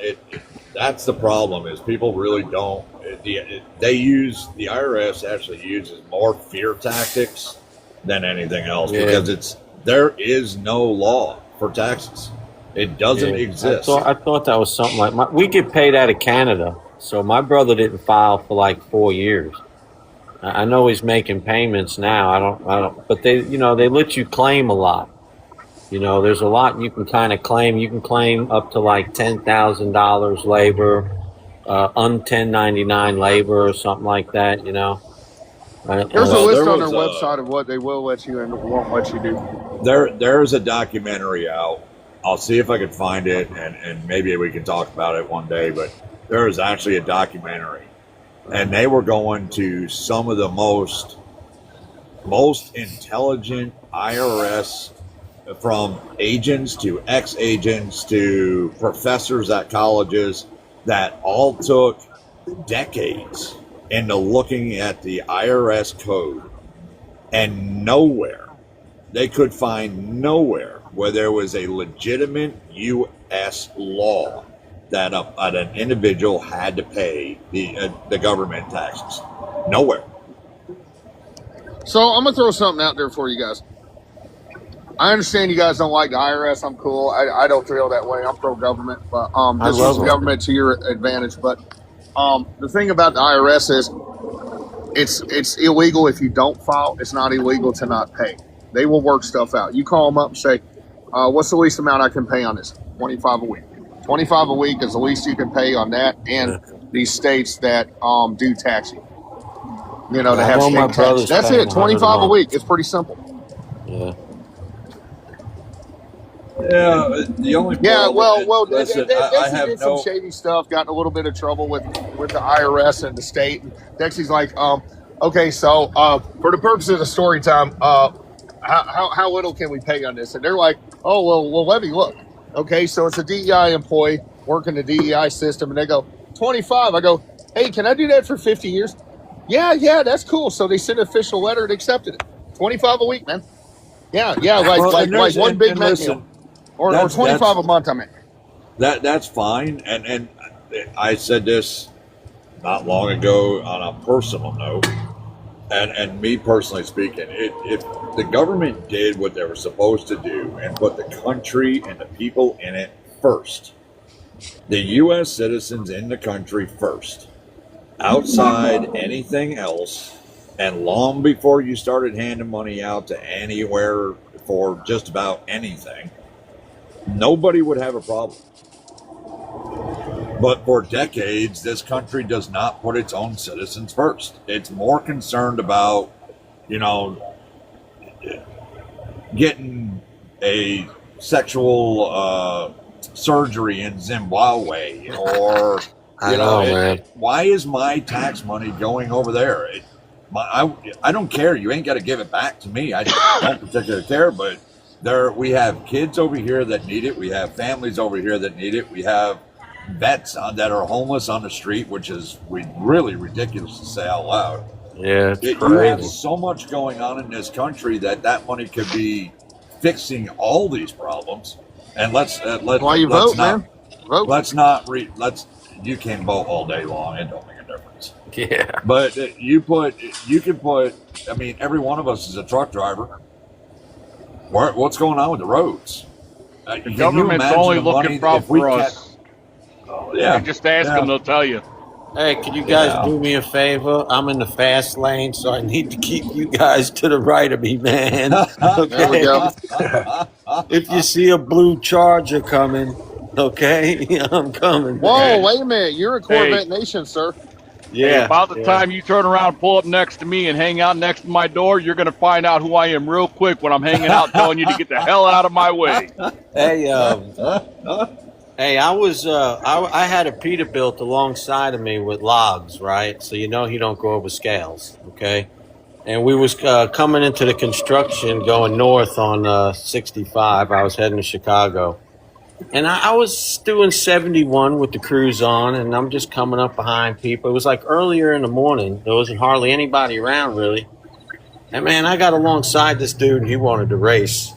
That's the problem. Is people really don't. They use the IRS actually uses more fear tactics than anything else because there is no law for taxes. It doesn't exist. I thought that was something like we get paid out of Canada, so my brother didn't file for like 4 years. I know he's making payments now. I don't. But they let you claim a lot. There's a lot you can kind of claim. You can claim up to like $10,000 labor, 1099 labor or something like that. There's a list on their website of what they will let you and won't let you do. There's a documentary out. I'll see if I can find it, and maybe we can talk about it one day. But there is actually a documentary, and they were going to some of the most intelligent IRS, from agents to ex-agents to professors at colleges, that all took decades into looking at the IRS code, and they could find nowhere where there was a legitimate U.S. law that an individual had to pay the government taxes. Nowhere. So I'm gonna throw something out there for you guys. I understand you guys don't like the IRS. I'm cool. I don't feel that way. I'm pro-government, but this is government to your advantage. But the thing about the IRS is it's illegal if you don't file. It's not illegal to not pay. They will work stuff out. You call them up and say, what's the least amount I can pay on this? $25 a week. $25 a week is the least you can pay on that, and these states that do taxing. To have state tax. That's it. $25 a week. It's pretty simple. Yeah. Yeah, the only Dexy did some shady stuff, got in a little bit of trouble with the IRS and the state. And Dexy's like, okay, so for the purpose of the story time, how little can we pay on this? And they're like, oh, well, let me look. Okay, so it's a DEI employee working the DEI system, and they go, 25. I go, hey, can I do that for 50 years? Yeah, that's cool. So they sent an official letter and accepted it. 25 a week, man. Yeah, like one big meal. Or 25 a month, I mean. That's fine. And I said this not long ago on a personal note, and me personally speaking, if the government did what they were supposed to do and put the country and the people in it first, the U.S. citizens in the country first, outside anything else, and long before you started handing money out to anywhere for just about anything, nobody would have a problem. But for decades, this country does not put its own citizens first. It's more concerned about, getting a sexual surgery in Zimbabwe, or why is my tax money going over there? I don't care. You ain't got to give it back to me. I don't particularly care, but we have kids over here that need it. We have families over here that need it. We have vets that are homeless on the street, which is really ridiculous to say out loud. Yeah, you have so much going on in this country that money could be fixing all these problems. And let's why you vote, man? Vote. You can vote all day long. It don't make a difference. Yeah, but you can put. I mean, every one of us is a truck driver. What's going on with the roads? The government's only looking for us. Yeah, just ask them; they'll tell you. Hey, can you guys do me a favor? I'm in the fast lane, so I need to keep you guys to the right of me, man. Okay? There we go. If you see a blue Charger coming, okay, I'm coming. Whoa, wait a minute! You're a Corvette Nation, sir. Yeah. Hey, about the time you turn around, pull up next to me, and hang out next to my door, you're going to find out who I am real quick when I'm hanging out, telling you to get the hell out of my way. Hey, hey, I had a Peterbilt alongside of me with logs, right? So he don't go over scales, okay? And we was coming into the construction going north on 65. I was heading to Chicago. And I was doing 71 with the cruise on, and I'm just coming up behind people. It was like earlier in the morning. There wasn't hardly anybody around, really. And, man, I got alongside this dude, and he wanted to race.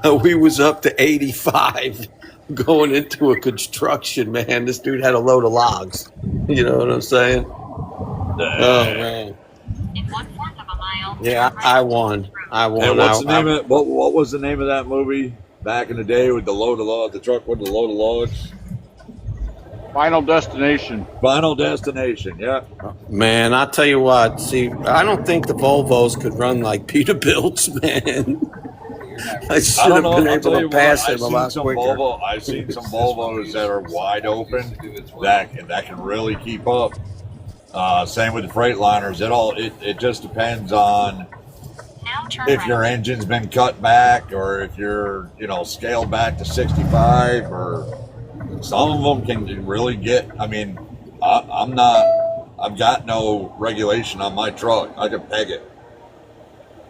We was up to 85 going into a construction, man. This dude had a load of logs. You know what I'm saying? Oh man. In 1/4 of a mile. Yeah, I won. And what's the name of what was the name of that movie back in the day with the truck with the load of logs? Final Destination. Final Destination, yeah. Man, I'll tell you what. See, I don't think the Volvos could run like Peterbilt's, man. I should have been able to pass him a lot quicker. I've seen some Volvos that are wide open that can really keep up. Same with the Freightliners. It just depends on if your engine's been cut back or if you're scaled back to 65 or. Some of them can really get. I mean, I've got no regulation on my truck. I can peg it,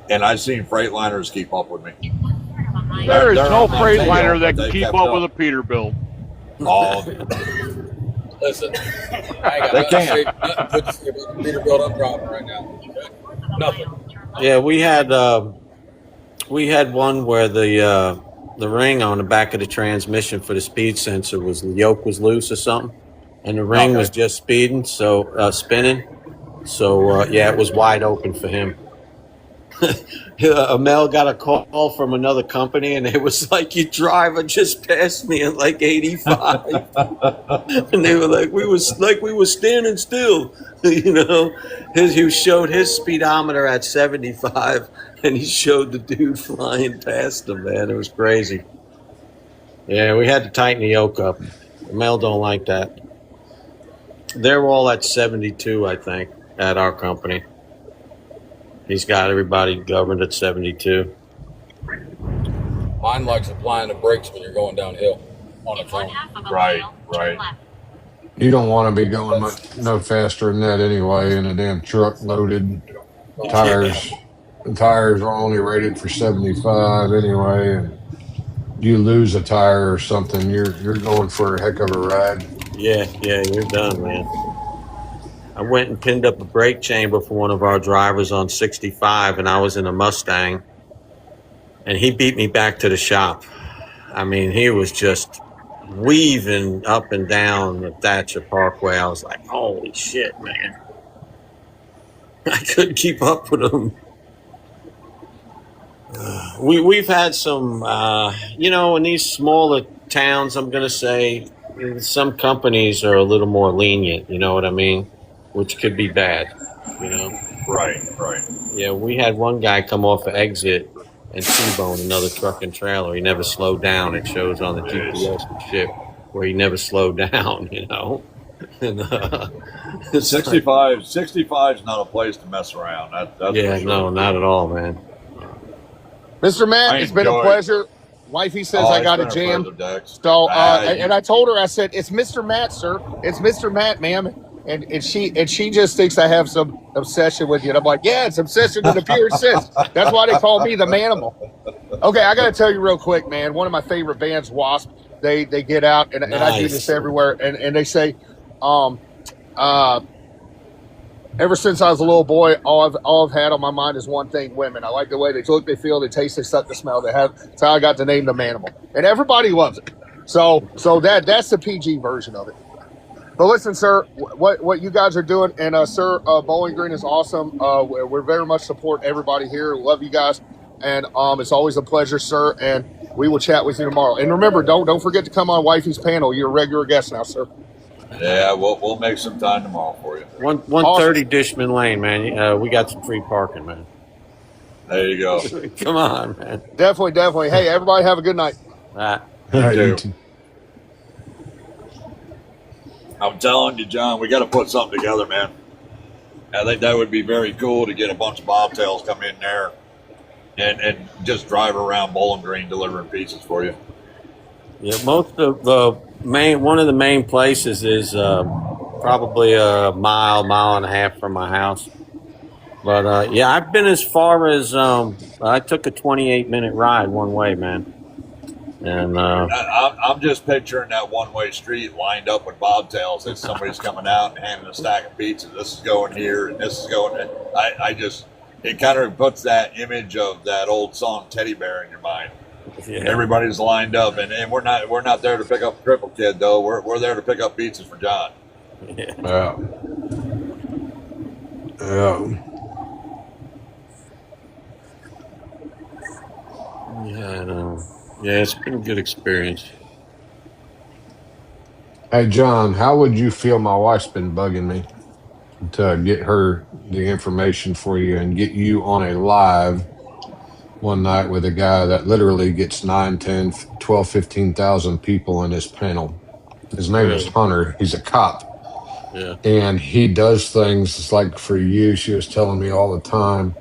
and I've seen Freightliners keep up with me. There is no Freightliner that can keep up with a Peterbilt. Oh, listen, I ain't got nothing good to say about the Peterbilt I'm driving right now. Okay? Nothing. Yeah, we had one where the ring on the back of the transmission for the speed sensor the yoke was loose or something, and the ring was just spinning. So yeah, it was wide open for him. Mel got a call from another company, and it was like, your driver just passed me at like 85, and they were like, we were standing still, He showed his speedometer at 75, and he showed the dude flying past him. Man, it was crazy. Yeah, we had to tighten the yoke up. Mel don't like that. They're all at 72, I think, at our company. He's got everybody governed at 72. Mine likes applying the brakes when you're going downhill on its own. Right. You don't want to be going no faster than that anyway in a damn truck loaded. Tires. The tires are only rated for 75 anyway, and you lose a tire or something, you're going for a heck of a ride. Yeah, you're done, man. I went and pinned up a brake chamber for one of our drivers on 65, and I was in a Mustang, and he beat me back to the shop. I mean, he was just weaving up and down the Thatcher Parkway. I was like, holy shit, man. I couldn't keep up with him. We've had some, in these smaller towns, I'm going to say, some companies are a little more lenient, you know what I mean? Which could be bad, Right. Yeah, we had one guy come off an exit and T-bone another truck and trailer. He never slowed down. It shows on the GPS and shit where he never slowed down, And, 65 is not a place to mess around. That's yeah, for sure. no, not at all, man. Mr. Matt, it's been a pleasure. Wifey says I got a jam. So, and I told her, I said, it's Mr. Matt, sir. It's Mr. Matt, ma'am. And she just thinks I have some obsession with you. And I'm like, yeah, it's obsession in the pure sense. That's why they call me the manimal. Okay, I got to tell you real quick, man. One of my favorite bands, Wasp, they get out, and I do this everywhere. And they say, ever since I was a little boy, all I've had on my mind is one thing: women. I like the way they look, they feel, they taste, they suck, they smell. That's how I got the name the Manimal, and everybody loves it. So that's the PG version of it. But listen, sir, what you guys are doing, and sir, Bowling Green is awesome. We're very much support everybody here. Love you guys, and it's always a pleasure, sir. And we will chat with you tomorrow. And remember, don't forget to come on Wifey's panel. You're a regular guest now, sir. Yeah, we'll make some time tomorrow for you. 130 Dishman Lane, man. We got some free parking, man. There you go. Come on, man. Definitely. Hey, everybody, have a good night. You too. I'm telling you, John, we got to put something together, man. I think that would be very cool to get a bunch of bobtails come in there and just drive around Bowling Green delivering pizzas for you. Yeah, most of one of the main places is probably a mile and a half from my house. But yeah, I've been as far as I took a 28-minute ride one way, man. And I'm just picturing that one-way street lined up with bobtails that somebody's coming out and handing a stack of pizza. This is going here and this is going there. It kind of puts that image of that old song Teddy Bear in your mind. And everybody's lined up, and we're not there to pick up a cripple kid though. We're there to pick up pizzas for John. Yeah. Yeah, I know. Yeah, it's been a good experience. Hey, John, how would you feel? My wife's been bugging me to get her the information for you and get you on a live one night with a guy that literally gets 9, 10, 12, 15,000 people in his panel. His name is Hunter. He's a cop. Yeah. And he does things like for you, she was telling me all the time.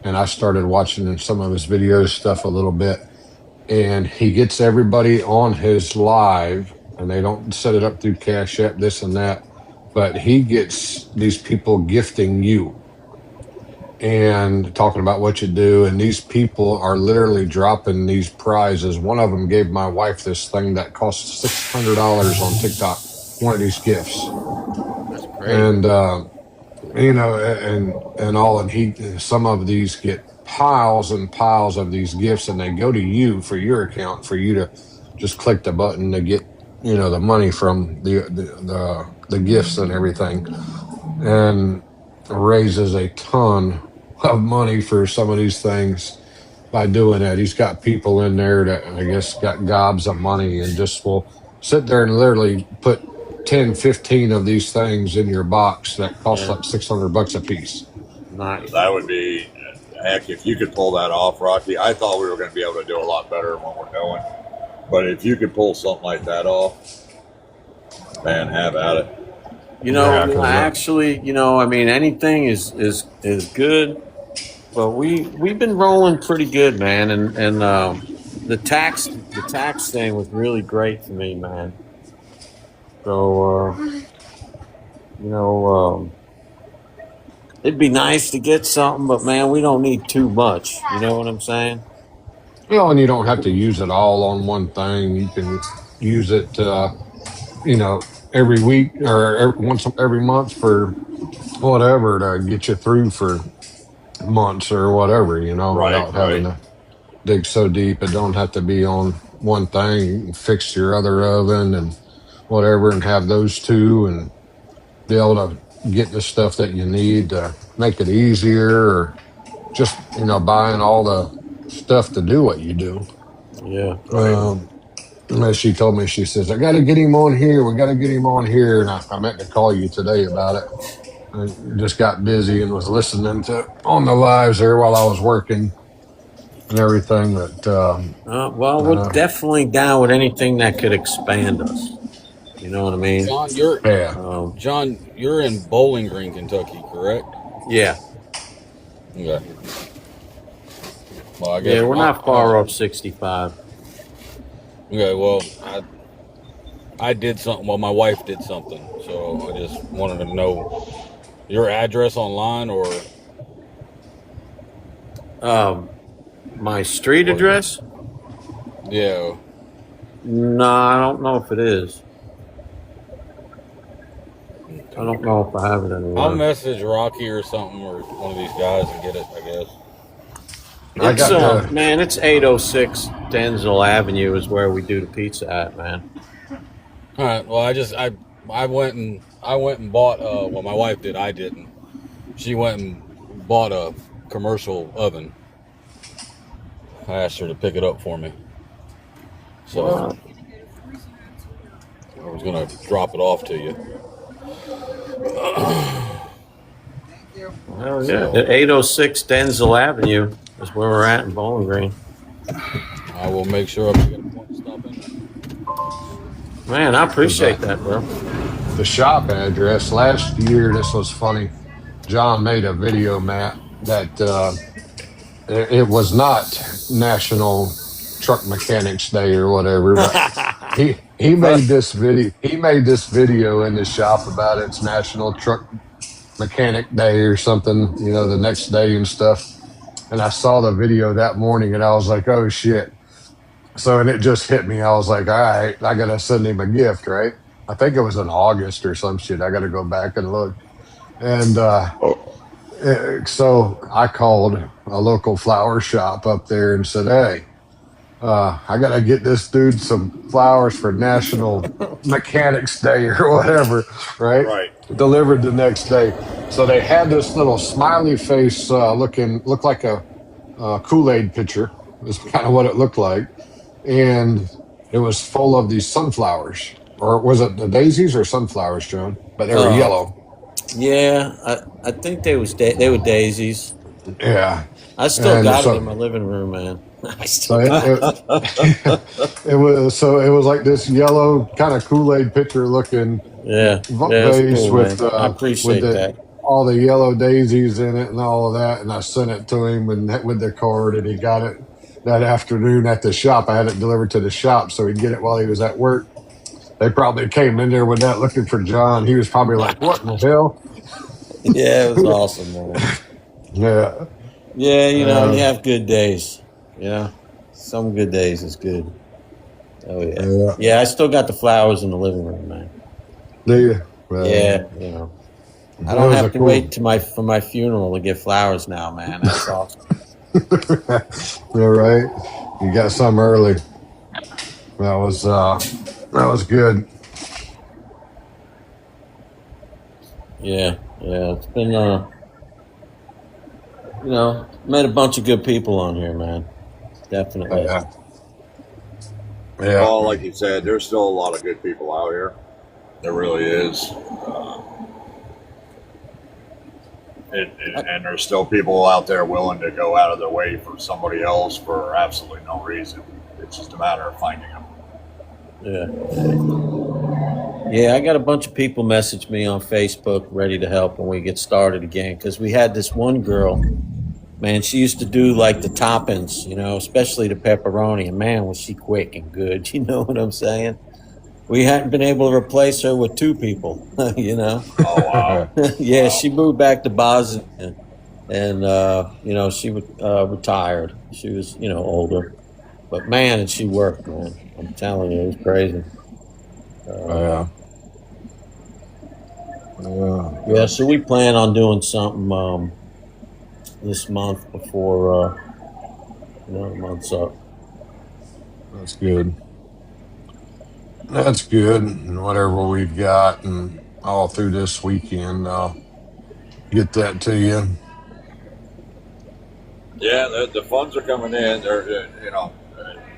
And I started watching some of his videos stuff a little bit. And he gets everybody on his live, and they don't set it up through Cash App, this and that. But he gets these people gifting you and talking about what you do. And these people are literally dropping these prizes. One of them gave my wife this thing that costs $600 on TikTok, one of these gifts. That's great. And, you know, and all, and some of these get piles and piles of these gifts, and they go to you for your account for you to just click the button to get, you know, the money from the gifts and everything, and raises a ton of money for some of these things by doing that. He's got people in there that I guess got gobs of money and just will sit there and literally put 10, 15 of these things in your box that cost like $600 a piece. Nice. That would be, heck, if you could pull that off, Rocky. I thought we were going to be able to do a lot better than what we're doing. But if you could pull something like that off, man, have at it. You know, actually, you know, I mean, anything is good, but we've been rolling pretty good, man, and the tax thing was really great for me, man. So you know, it'd be nice to get something, but man, we don't need too much. You know what I'm saying? You know, and you don't have to use it all on one thing. You can use it, you know, every week or every month for whatever to get you through for months or whatever, you know, without having to dig so deep. It don't have to be on one thing. You can fix your other oven and whatever and have those two and be able to get the stuff that you need to make it easier, or just, you know, buying all the stuff to do what you do. Yeah. As she told me, she says, I got to get him on here. We got to get him on here. And I meant to call you today about it. I just got busy and was listening to on the lives there while I was working and everything. But well, we're definitely down with anything that could expand us. You know what I mean? John, you're in Bowling Green, Kentucky, correct? Yeah. Okay. Well, I guess we're not far off 65. Okay, well, I did something. Well, my wife did something, so I just wanted to know your address online or my street address. Yeah. No, I don't know if it is. I don't know if I have it anywhere. I'll message Rocky or something, or one of these guys, and get it, I guess. It's man, it's 806 Denzel Avenue is where we do the pizza at, man. All right. Well, I went and bought. Well, my wife did. I didn't. She went and bought a commercial oven. I asked her to pick it up for me. So I was gonna drop it off to you. Hell yeah! At 806 Denzel Avenue is where we're at in Bowling Green. I will make sure I'm going to stop in. Man, I appreciate that, bro. The shop address last year, this was funny. John made a video, Matt, that it was not National Truck Mechanics Day or whatever, but he made this video. He made this video in the shop about it's National Truck Mechanic Day or something, you know, the next day and stuff. And I saw the video that morning and I was like, oh shit. So, and it just hit me. I was like, all right, I got to send him a gift, right? I think it was in August or some shit. I got to go back and look. And so I called a local flower shop up there and said, hey, I gotta get this dude some flowers for National Mechanics Day or whatever, right? Right. Delivered the next day. So they had this little smiley face looked like a Kool-Aid pitcher. Is kind of what it looked like, and it was full of these sunflowers, or was it the daisies or sunflowers, John? But they were yellow. Yeah, I think they were daisies. Yeah, I still and got it so in my living room, man. I so still got it. it was like this yellow kind of Kool-Aid pitcher looking Yeah, it's vase cool, man. with I appreciate that. all the yellow daisies in it and all of that, and I sent it to him with the card, and he got it that afternoon at the shop. I had it delivered to the shop so he'd get it while he was at work. They probably came in there with that looking for John. He was probably like, "What in the hell?" Yeah, it was awesome, man. Yeah. Yeah, you have good days. Yeah, some good days is good. Oh yeah. Yeah, I still got the flowers in the living room, man. Do you? Yeah, I don't have to wait for my funeral to get flowers now, man. That's awesome. All right. You got some early. That was good. Yeah. It's been met a bunch of good people on here, man. Definitely. Yeah. Well, like you said, there's still a lot of good people out here. There really is. And there's still people out there willing to go out of their way for somebody else for absolutely no reason. It's just a matter of finding them. Yeah, I got a bunch of people message me on Facebook ready to help when we get started again, because we had this one girl, man, she used to do like the toppings, especially the pepperoni, and man, was she quick and good. You know what I'm saying? We hadn't been able to replace her with two people, Oh, wow. Yeah, she moved back to Boston, and she retired. She was, older. But man, and she worked, man. I'm telling you, it was crazy. Yeah, so we plan on doing something this month before the month's up. That's good. That's good. And whatever we've got, and all through this weekend, I'll get that to you. Yeah, the funds are coming in. They're,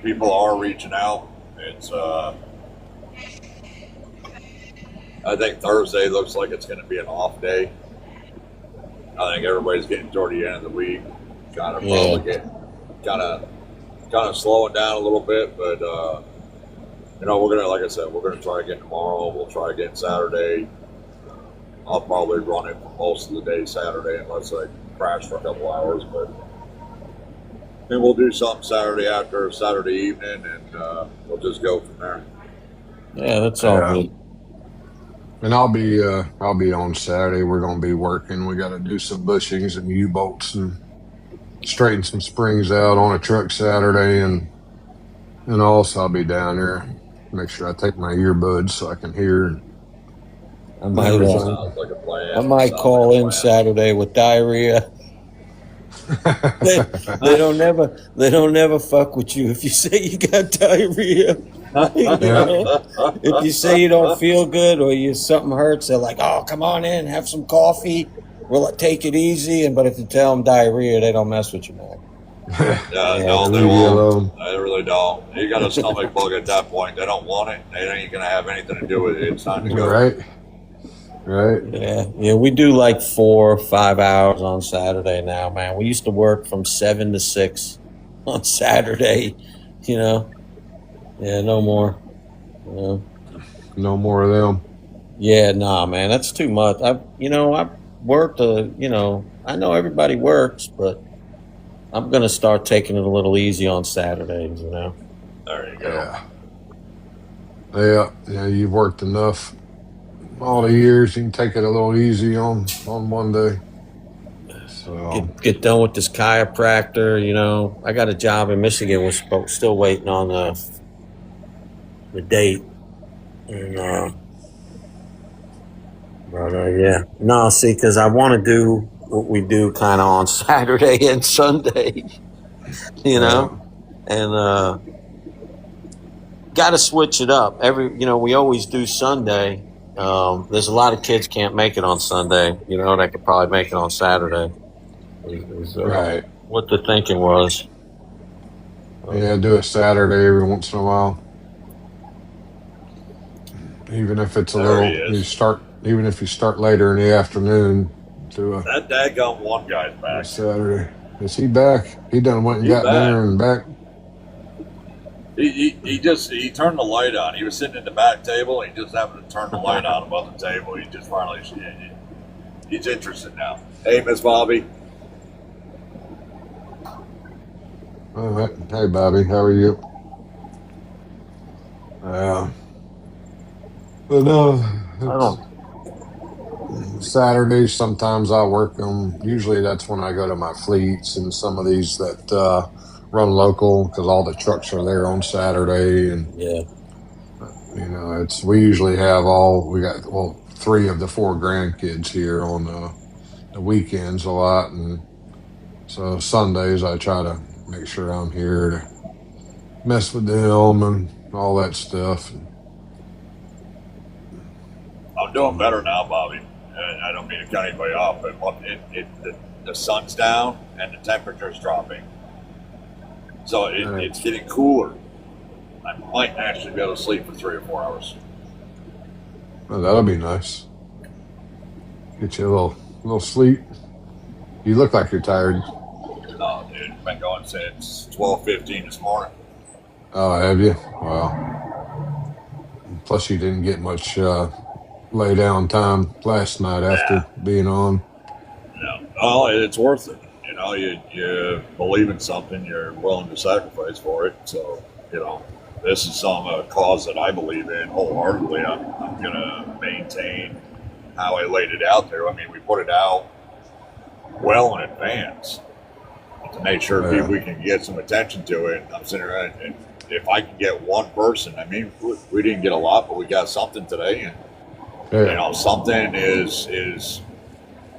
people are reaching out. It's, I think Thursday looks like it's going to be an off day. I think everybody's getting toward the end of the week, probably getting kind of slowing down a little bit. But we're gonna, like I said, we're gonna try again tomorrow. We'll try again Saturday. I'll probably run it for most of the day Saturday unless I crash for a couple hours. But then we'll do something Saturday evening, and we'll just go from there. Yeah, that's all good. And I'll be on Saturday. We're gonna be working. We got to do some bushings and U-bolts and straighten some springs out on a truck Saturday, and also I'll be down there. Make sure I take my earbuds so I can hear. I might call in Saturday with diarrhea. they don't never fuck with you if you say you got diarrhea. If you say you don't feel good or something hurts, they're like, "Oh, come on in, have some coffee. We'll take it easy." But if you tell them diarrhea, they don't mess with you, man. No, they won't. They really don't. You got a stomach bug at that point. They don't want it. They ain't gonna have anything to do with it. It's time to go. Right. Yeah. We do like 4 or 5 hours on Saturday now, man. We used to work from 7 to 6 on Saturday. Yeah, no more. No more of them. Yeah, nah, man, that's too much. I've worked. I know everybody works, but I'm gonna start taking it a little easy on Saturdays. There you go. Yeah. You've worked enough all the years. You can take it a little easy on one day. So get done with this chiropractor. I got a job in Michigan. We're still waiting on the date, and see, because I want to do what we do kind of on Saturday and Sunday, and got to switch it up. We always do Sunday. There's a lot of kids can't make it on Sunday. That could probably make it on Saturday. Right. What the thinking was. Yeah, do a Saturday every once in a while. Even if it's a There little, he is. even if you start later in the afternoon to That daggone one guy's a back. Saturday. Is he back? He done went and He's got back. dinner and back. He turned the light on. He was sitting at the back table. He just happened to turn the light on above the table. He just finally, he's interested now. Hey, Miss Bobby. All right. Hey, Bobby, how are you? But no, Saturdays sometimes I work them. Usually that's when I go to my fleets and some of these that run local because all the trucks are there on Saturday. And yeah, we usually have three of the four grandkids here on the weekends a lot, and so Sundays I try to make sure I'm here to mess with them and all that stuff. I'm doing better now, Bobby. I don't mean to cut anybody off, but the sun's down and the temperature's dropping. So it's getting cooler. I might actually be able to sleep for 3 or 4 hours. Well, that'll be nice. Get you a little sleep. You look like you're tired. No, dude, I've been going since 12:15 this morning. Oh, have you? Wow. Plus, you didn't get much lay down time last night after being on. No, well, it's worth it. You believe in something, you're willing to sacrifice for it. So, this is a cause that I believe in wholeheartedly. I'm going to maintain how I laid it out there. I mean, we put it out well in advance to make sure we can get some attention to it. I'm sitting around, and if I can get one person, I mean, we didn't get a lot, but we got something today. And, something is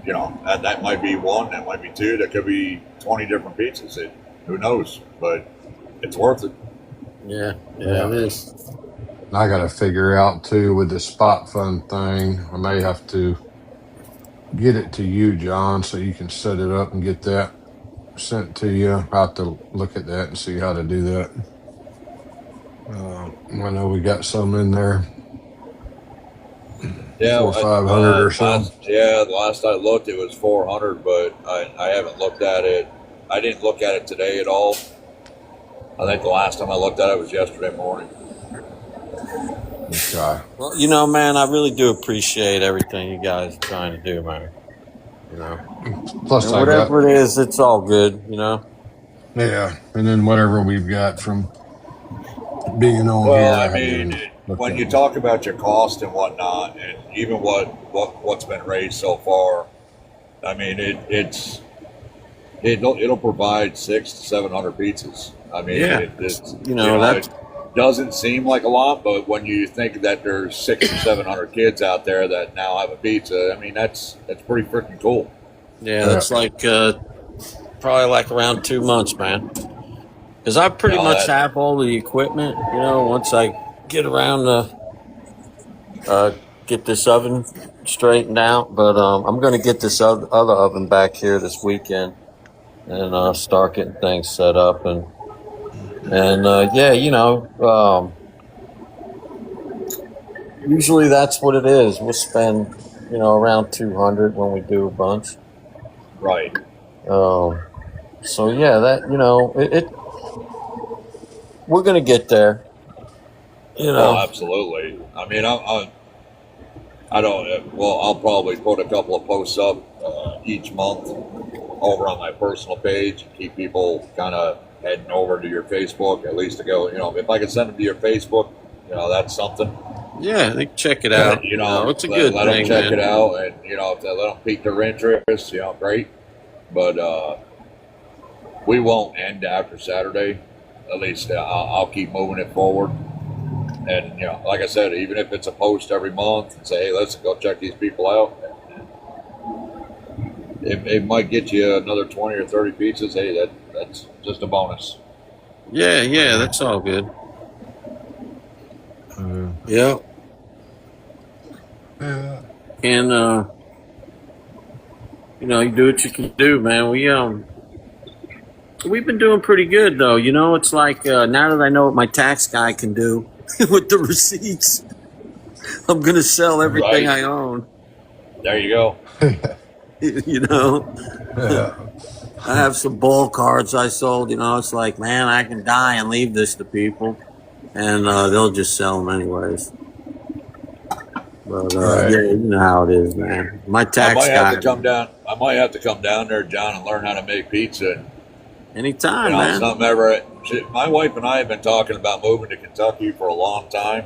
that might be one, that might be two, that could be 20 different pizzas. Who knows? But it's worth it. Yeah, it is. I got to figure out too with the spot fund thing. I may have to get it to you, John, so you can set it up and get that sent to you. I have to look at that and see how to do that. I know we got some in there. Yeah, 400 or 500 or so. The last I looked, it was 400, but I haven't looked at it. I didn't look at it today at all. I think the last time I looked at it was yesterday morning. Okay. Well, man, I really do appreciate everything you guys are trying to do, man. Plus, whatever it is, it's all good, Yeah, and then whatever we've got from being on here. Well, I mean, when you talk about your cost and whatnot, and even what's been raised so far, I mean, it'll provide 600 to 700 pizzas. I mean, it doesn't seem like a lot, but when you think that there's 600 or 700 kids out there that now have a pizza, I mean, that's pretty freaking cool. Yeah, that's like probably like around 2 months, man. Because I pretty much have all the equipment, once I get around to get this oven straightened out. But I'm going to get this other oven back here this weekend and start getting things set up. And usually that's what it is. We'll spend, around 200 when we do a bunch. Right. So yeah, that, we're going to get there. Oh, absolutely. I mean, I'll probably put a couple of posts up each month over on my personal page and keep people kind of heading over to your Facebook, at least to go, if I can send them to your Facebook, that's something. Yeah, they check it out. It's a good let thing, them check man. it out, and if they let them pique their interest, great. But we won't end after Saturday. At least I'll keep moving it forward. And like I said, even if it's a post every month and say, hey, let's go check these people out. It might get you another 20 or 30 pizzas. Hey, that's just a bonus. Yeah, that's all good. Yeah. And you know, you do what you can do, man. We've been doing pretty good though. You know, it's like now that I know what my tax guy can do with the receipts, I'm gonna sell everything Right. I own. There you go. You know, Yeah. I have some ball cards I sold. You know, it's like, man, I can die and leave this to people, and they'll just sell them anyways. But Right. yeah, you know how it is, man. My I tax might have guy. to come down. I might have to come down there, John, and learn how to make pizza. Anytime, You know, man. something ever. My wife and I have been talking about moving to Kentucky for a long time.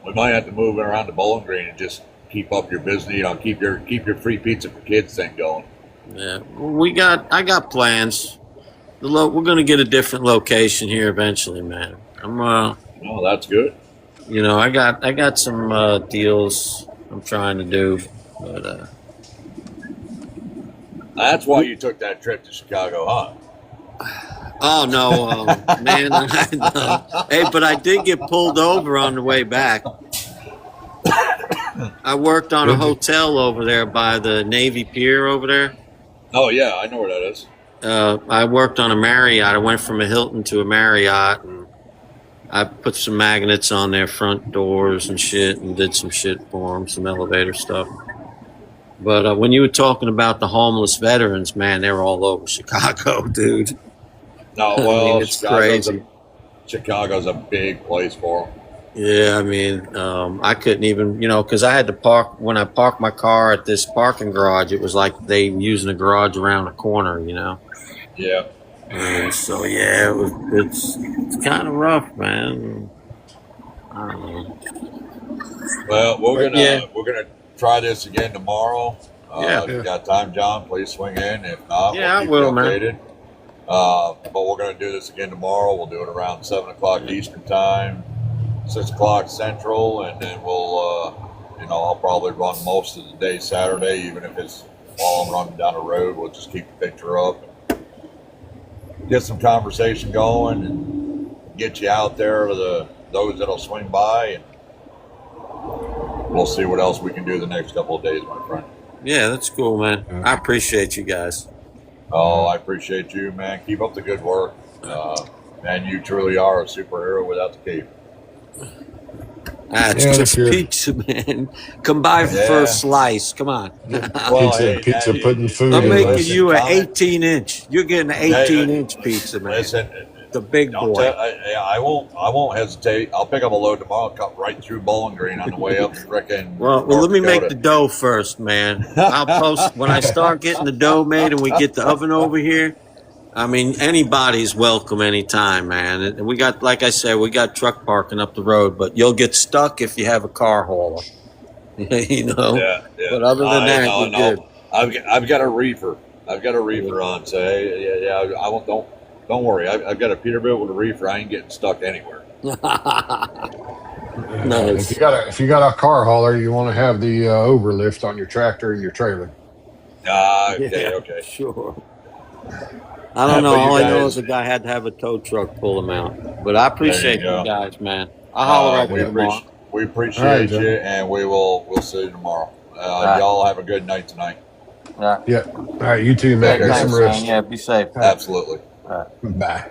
We might have to move around to Bowling Green and just keep up your business. You know, keep your free pizza for kids thing going. Yeah, I got plans. We're gonna get a different location here eventually, man. Oh, that's good. You know, I got some deals I'm trying to do, but That's why you took that trip to Chicago, huh? oh no, man, no. Hey, but I did get pulled over on the way back. I worked on a hotel over there by the Navy Pier over there. Oh yeah, I know where that is. I worked on a Marriott. I went from a Hilton to a Marriott, and I put some magnets on their front doors and shit, and did some shit for them, some elevator stuff. But when you were talking about the homeless veterans, man, they're all over Chicago, dude. No, I well, mean, it's crazy. Chicago's a big place for them. Yeah, I mean, I couldn't even, you know, because I had to park, when I parked my car at this parking garage, it was like they using the garage around the corner, you know? Yeah. And so, yeah, it's kind of rough, man. I don't know. Well, we're gonna try this again tomorrow. If you got time, John, please swing in. If not, Yeah, we'll keep I will, you man. updated. But we're gonna do this again tomorrow. We'll do it around 7 o'clock Eastern time, 6 o'clock Central, and then we'll, you know, I'll probably run most of the day Saturday, even if it's while I'm running down the road. We'll just keep the picture up, get some conversation going, and get you out there to those that'll swing by, and we'll see what else we can do the next couple of days, my friend. Yeah, that's cool, man. I appreciate you guys. Oh, I appreciate you, man. Keep up the good work. Man, you truly are a superhero without the cape. It's just pizza, man. Come by for a slice. Come on. Well, pizza pudding food. I'm making you an 18-inch. You're getting an 18-inch pizza, man. Listen, the big boy. I won't hesitate. I'll pick up a load tomorrow. Cut right through Bowling Green on the way up to frickin' Well, North let me Dakota. make the dough first, man. I'll post when I start getting the dough made and we get the oven over here. I mean, anybody's welcome anytime, man. And we got, like I said, we got truck parking up the road, but you'll get stuck if you have a car hauler. You know. Yeah. But other than that, we're good. I've got a reefer. I've got a reefer on. So hey, I won't. Don't worry. I've got a Peterbilt with a reefer. I ain't getting stuck anywhere. Nice. If you got a car hauler, you want to have the overlift on your tractor and your trailer. Okay. Sure. I don't know. All I know is the guy had to have a tow truck pull him out. But I appreciate you guys, man. I'll holler at you tomorrow. We appreciate you, and we'll see you tomorrow. Y'all have a good night tonight. Yeah. All right, you too, Matt. Get some rest. Yeah, be safe. Absolutely. Bye.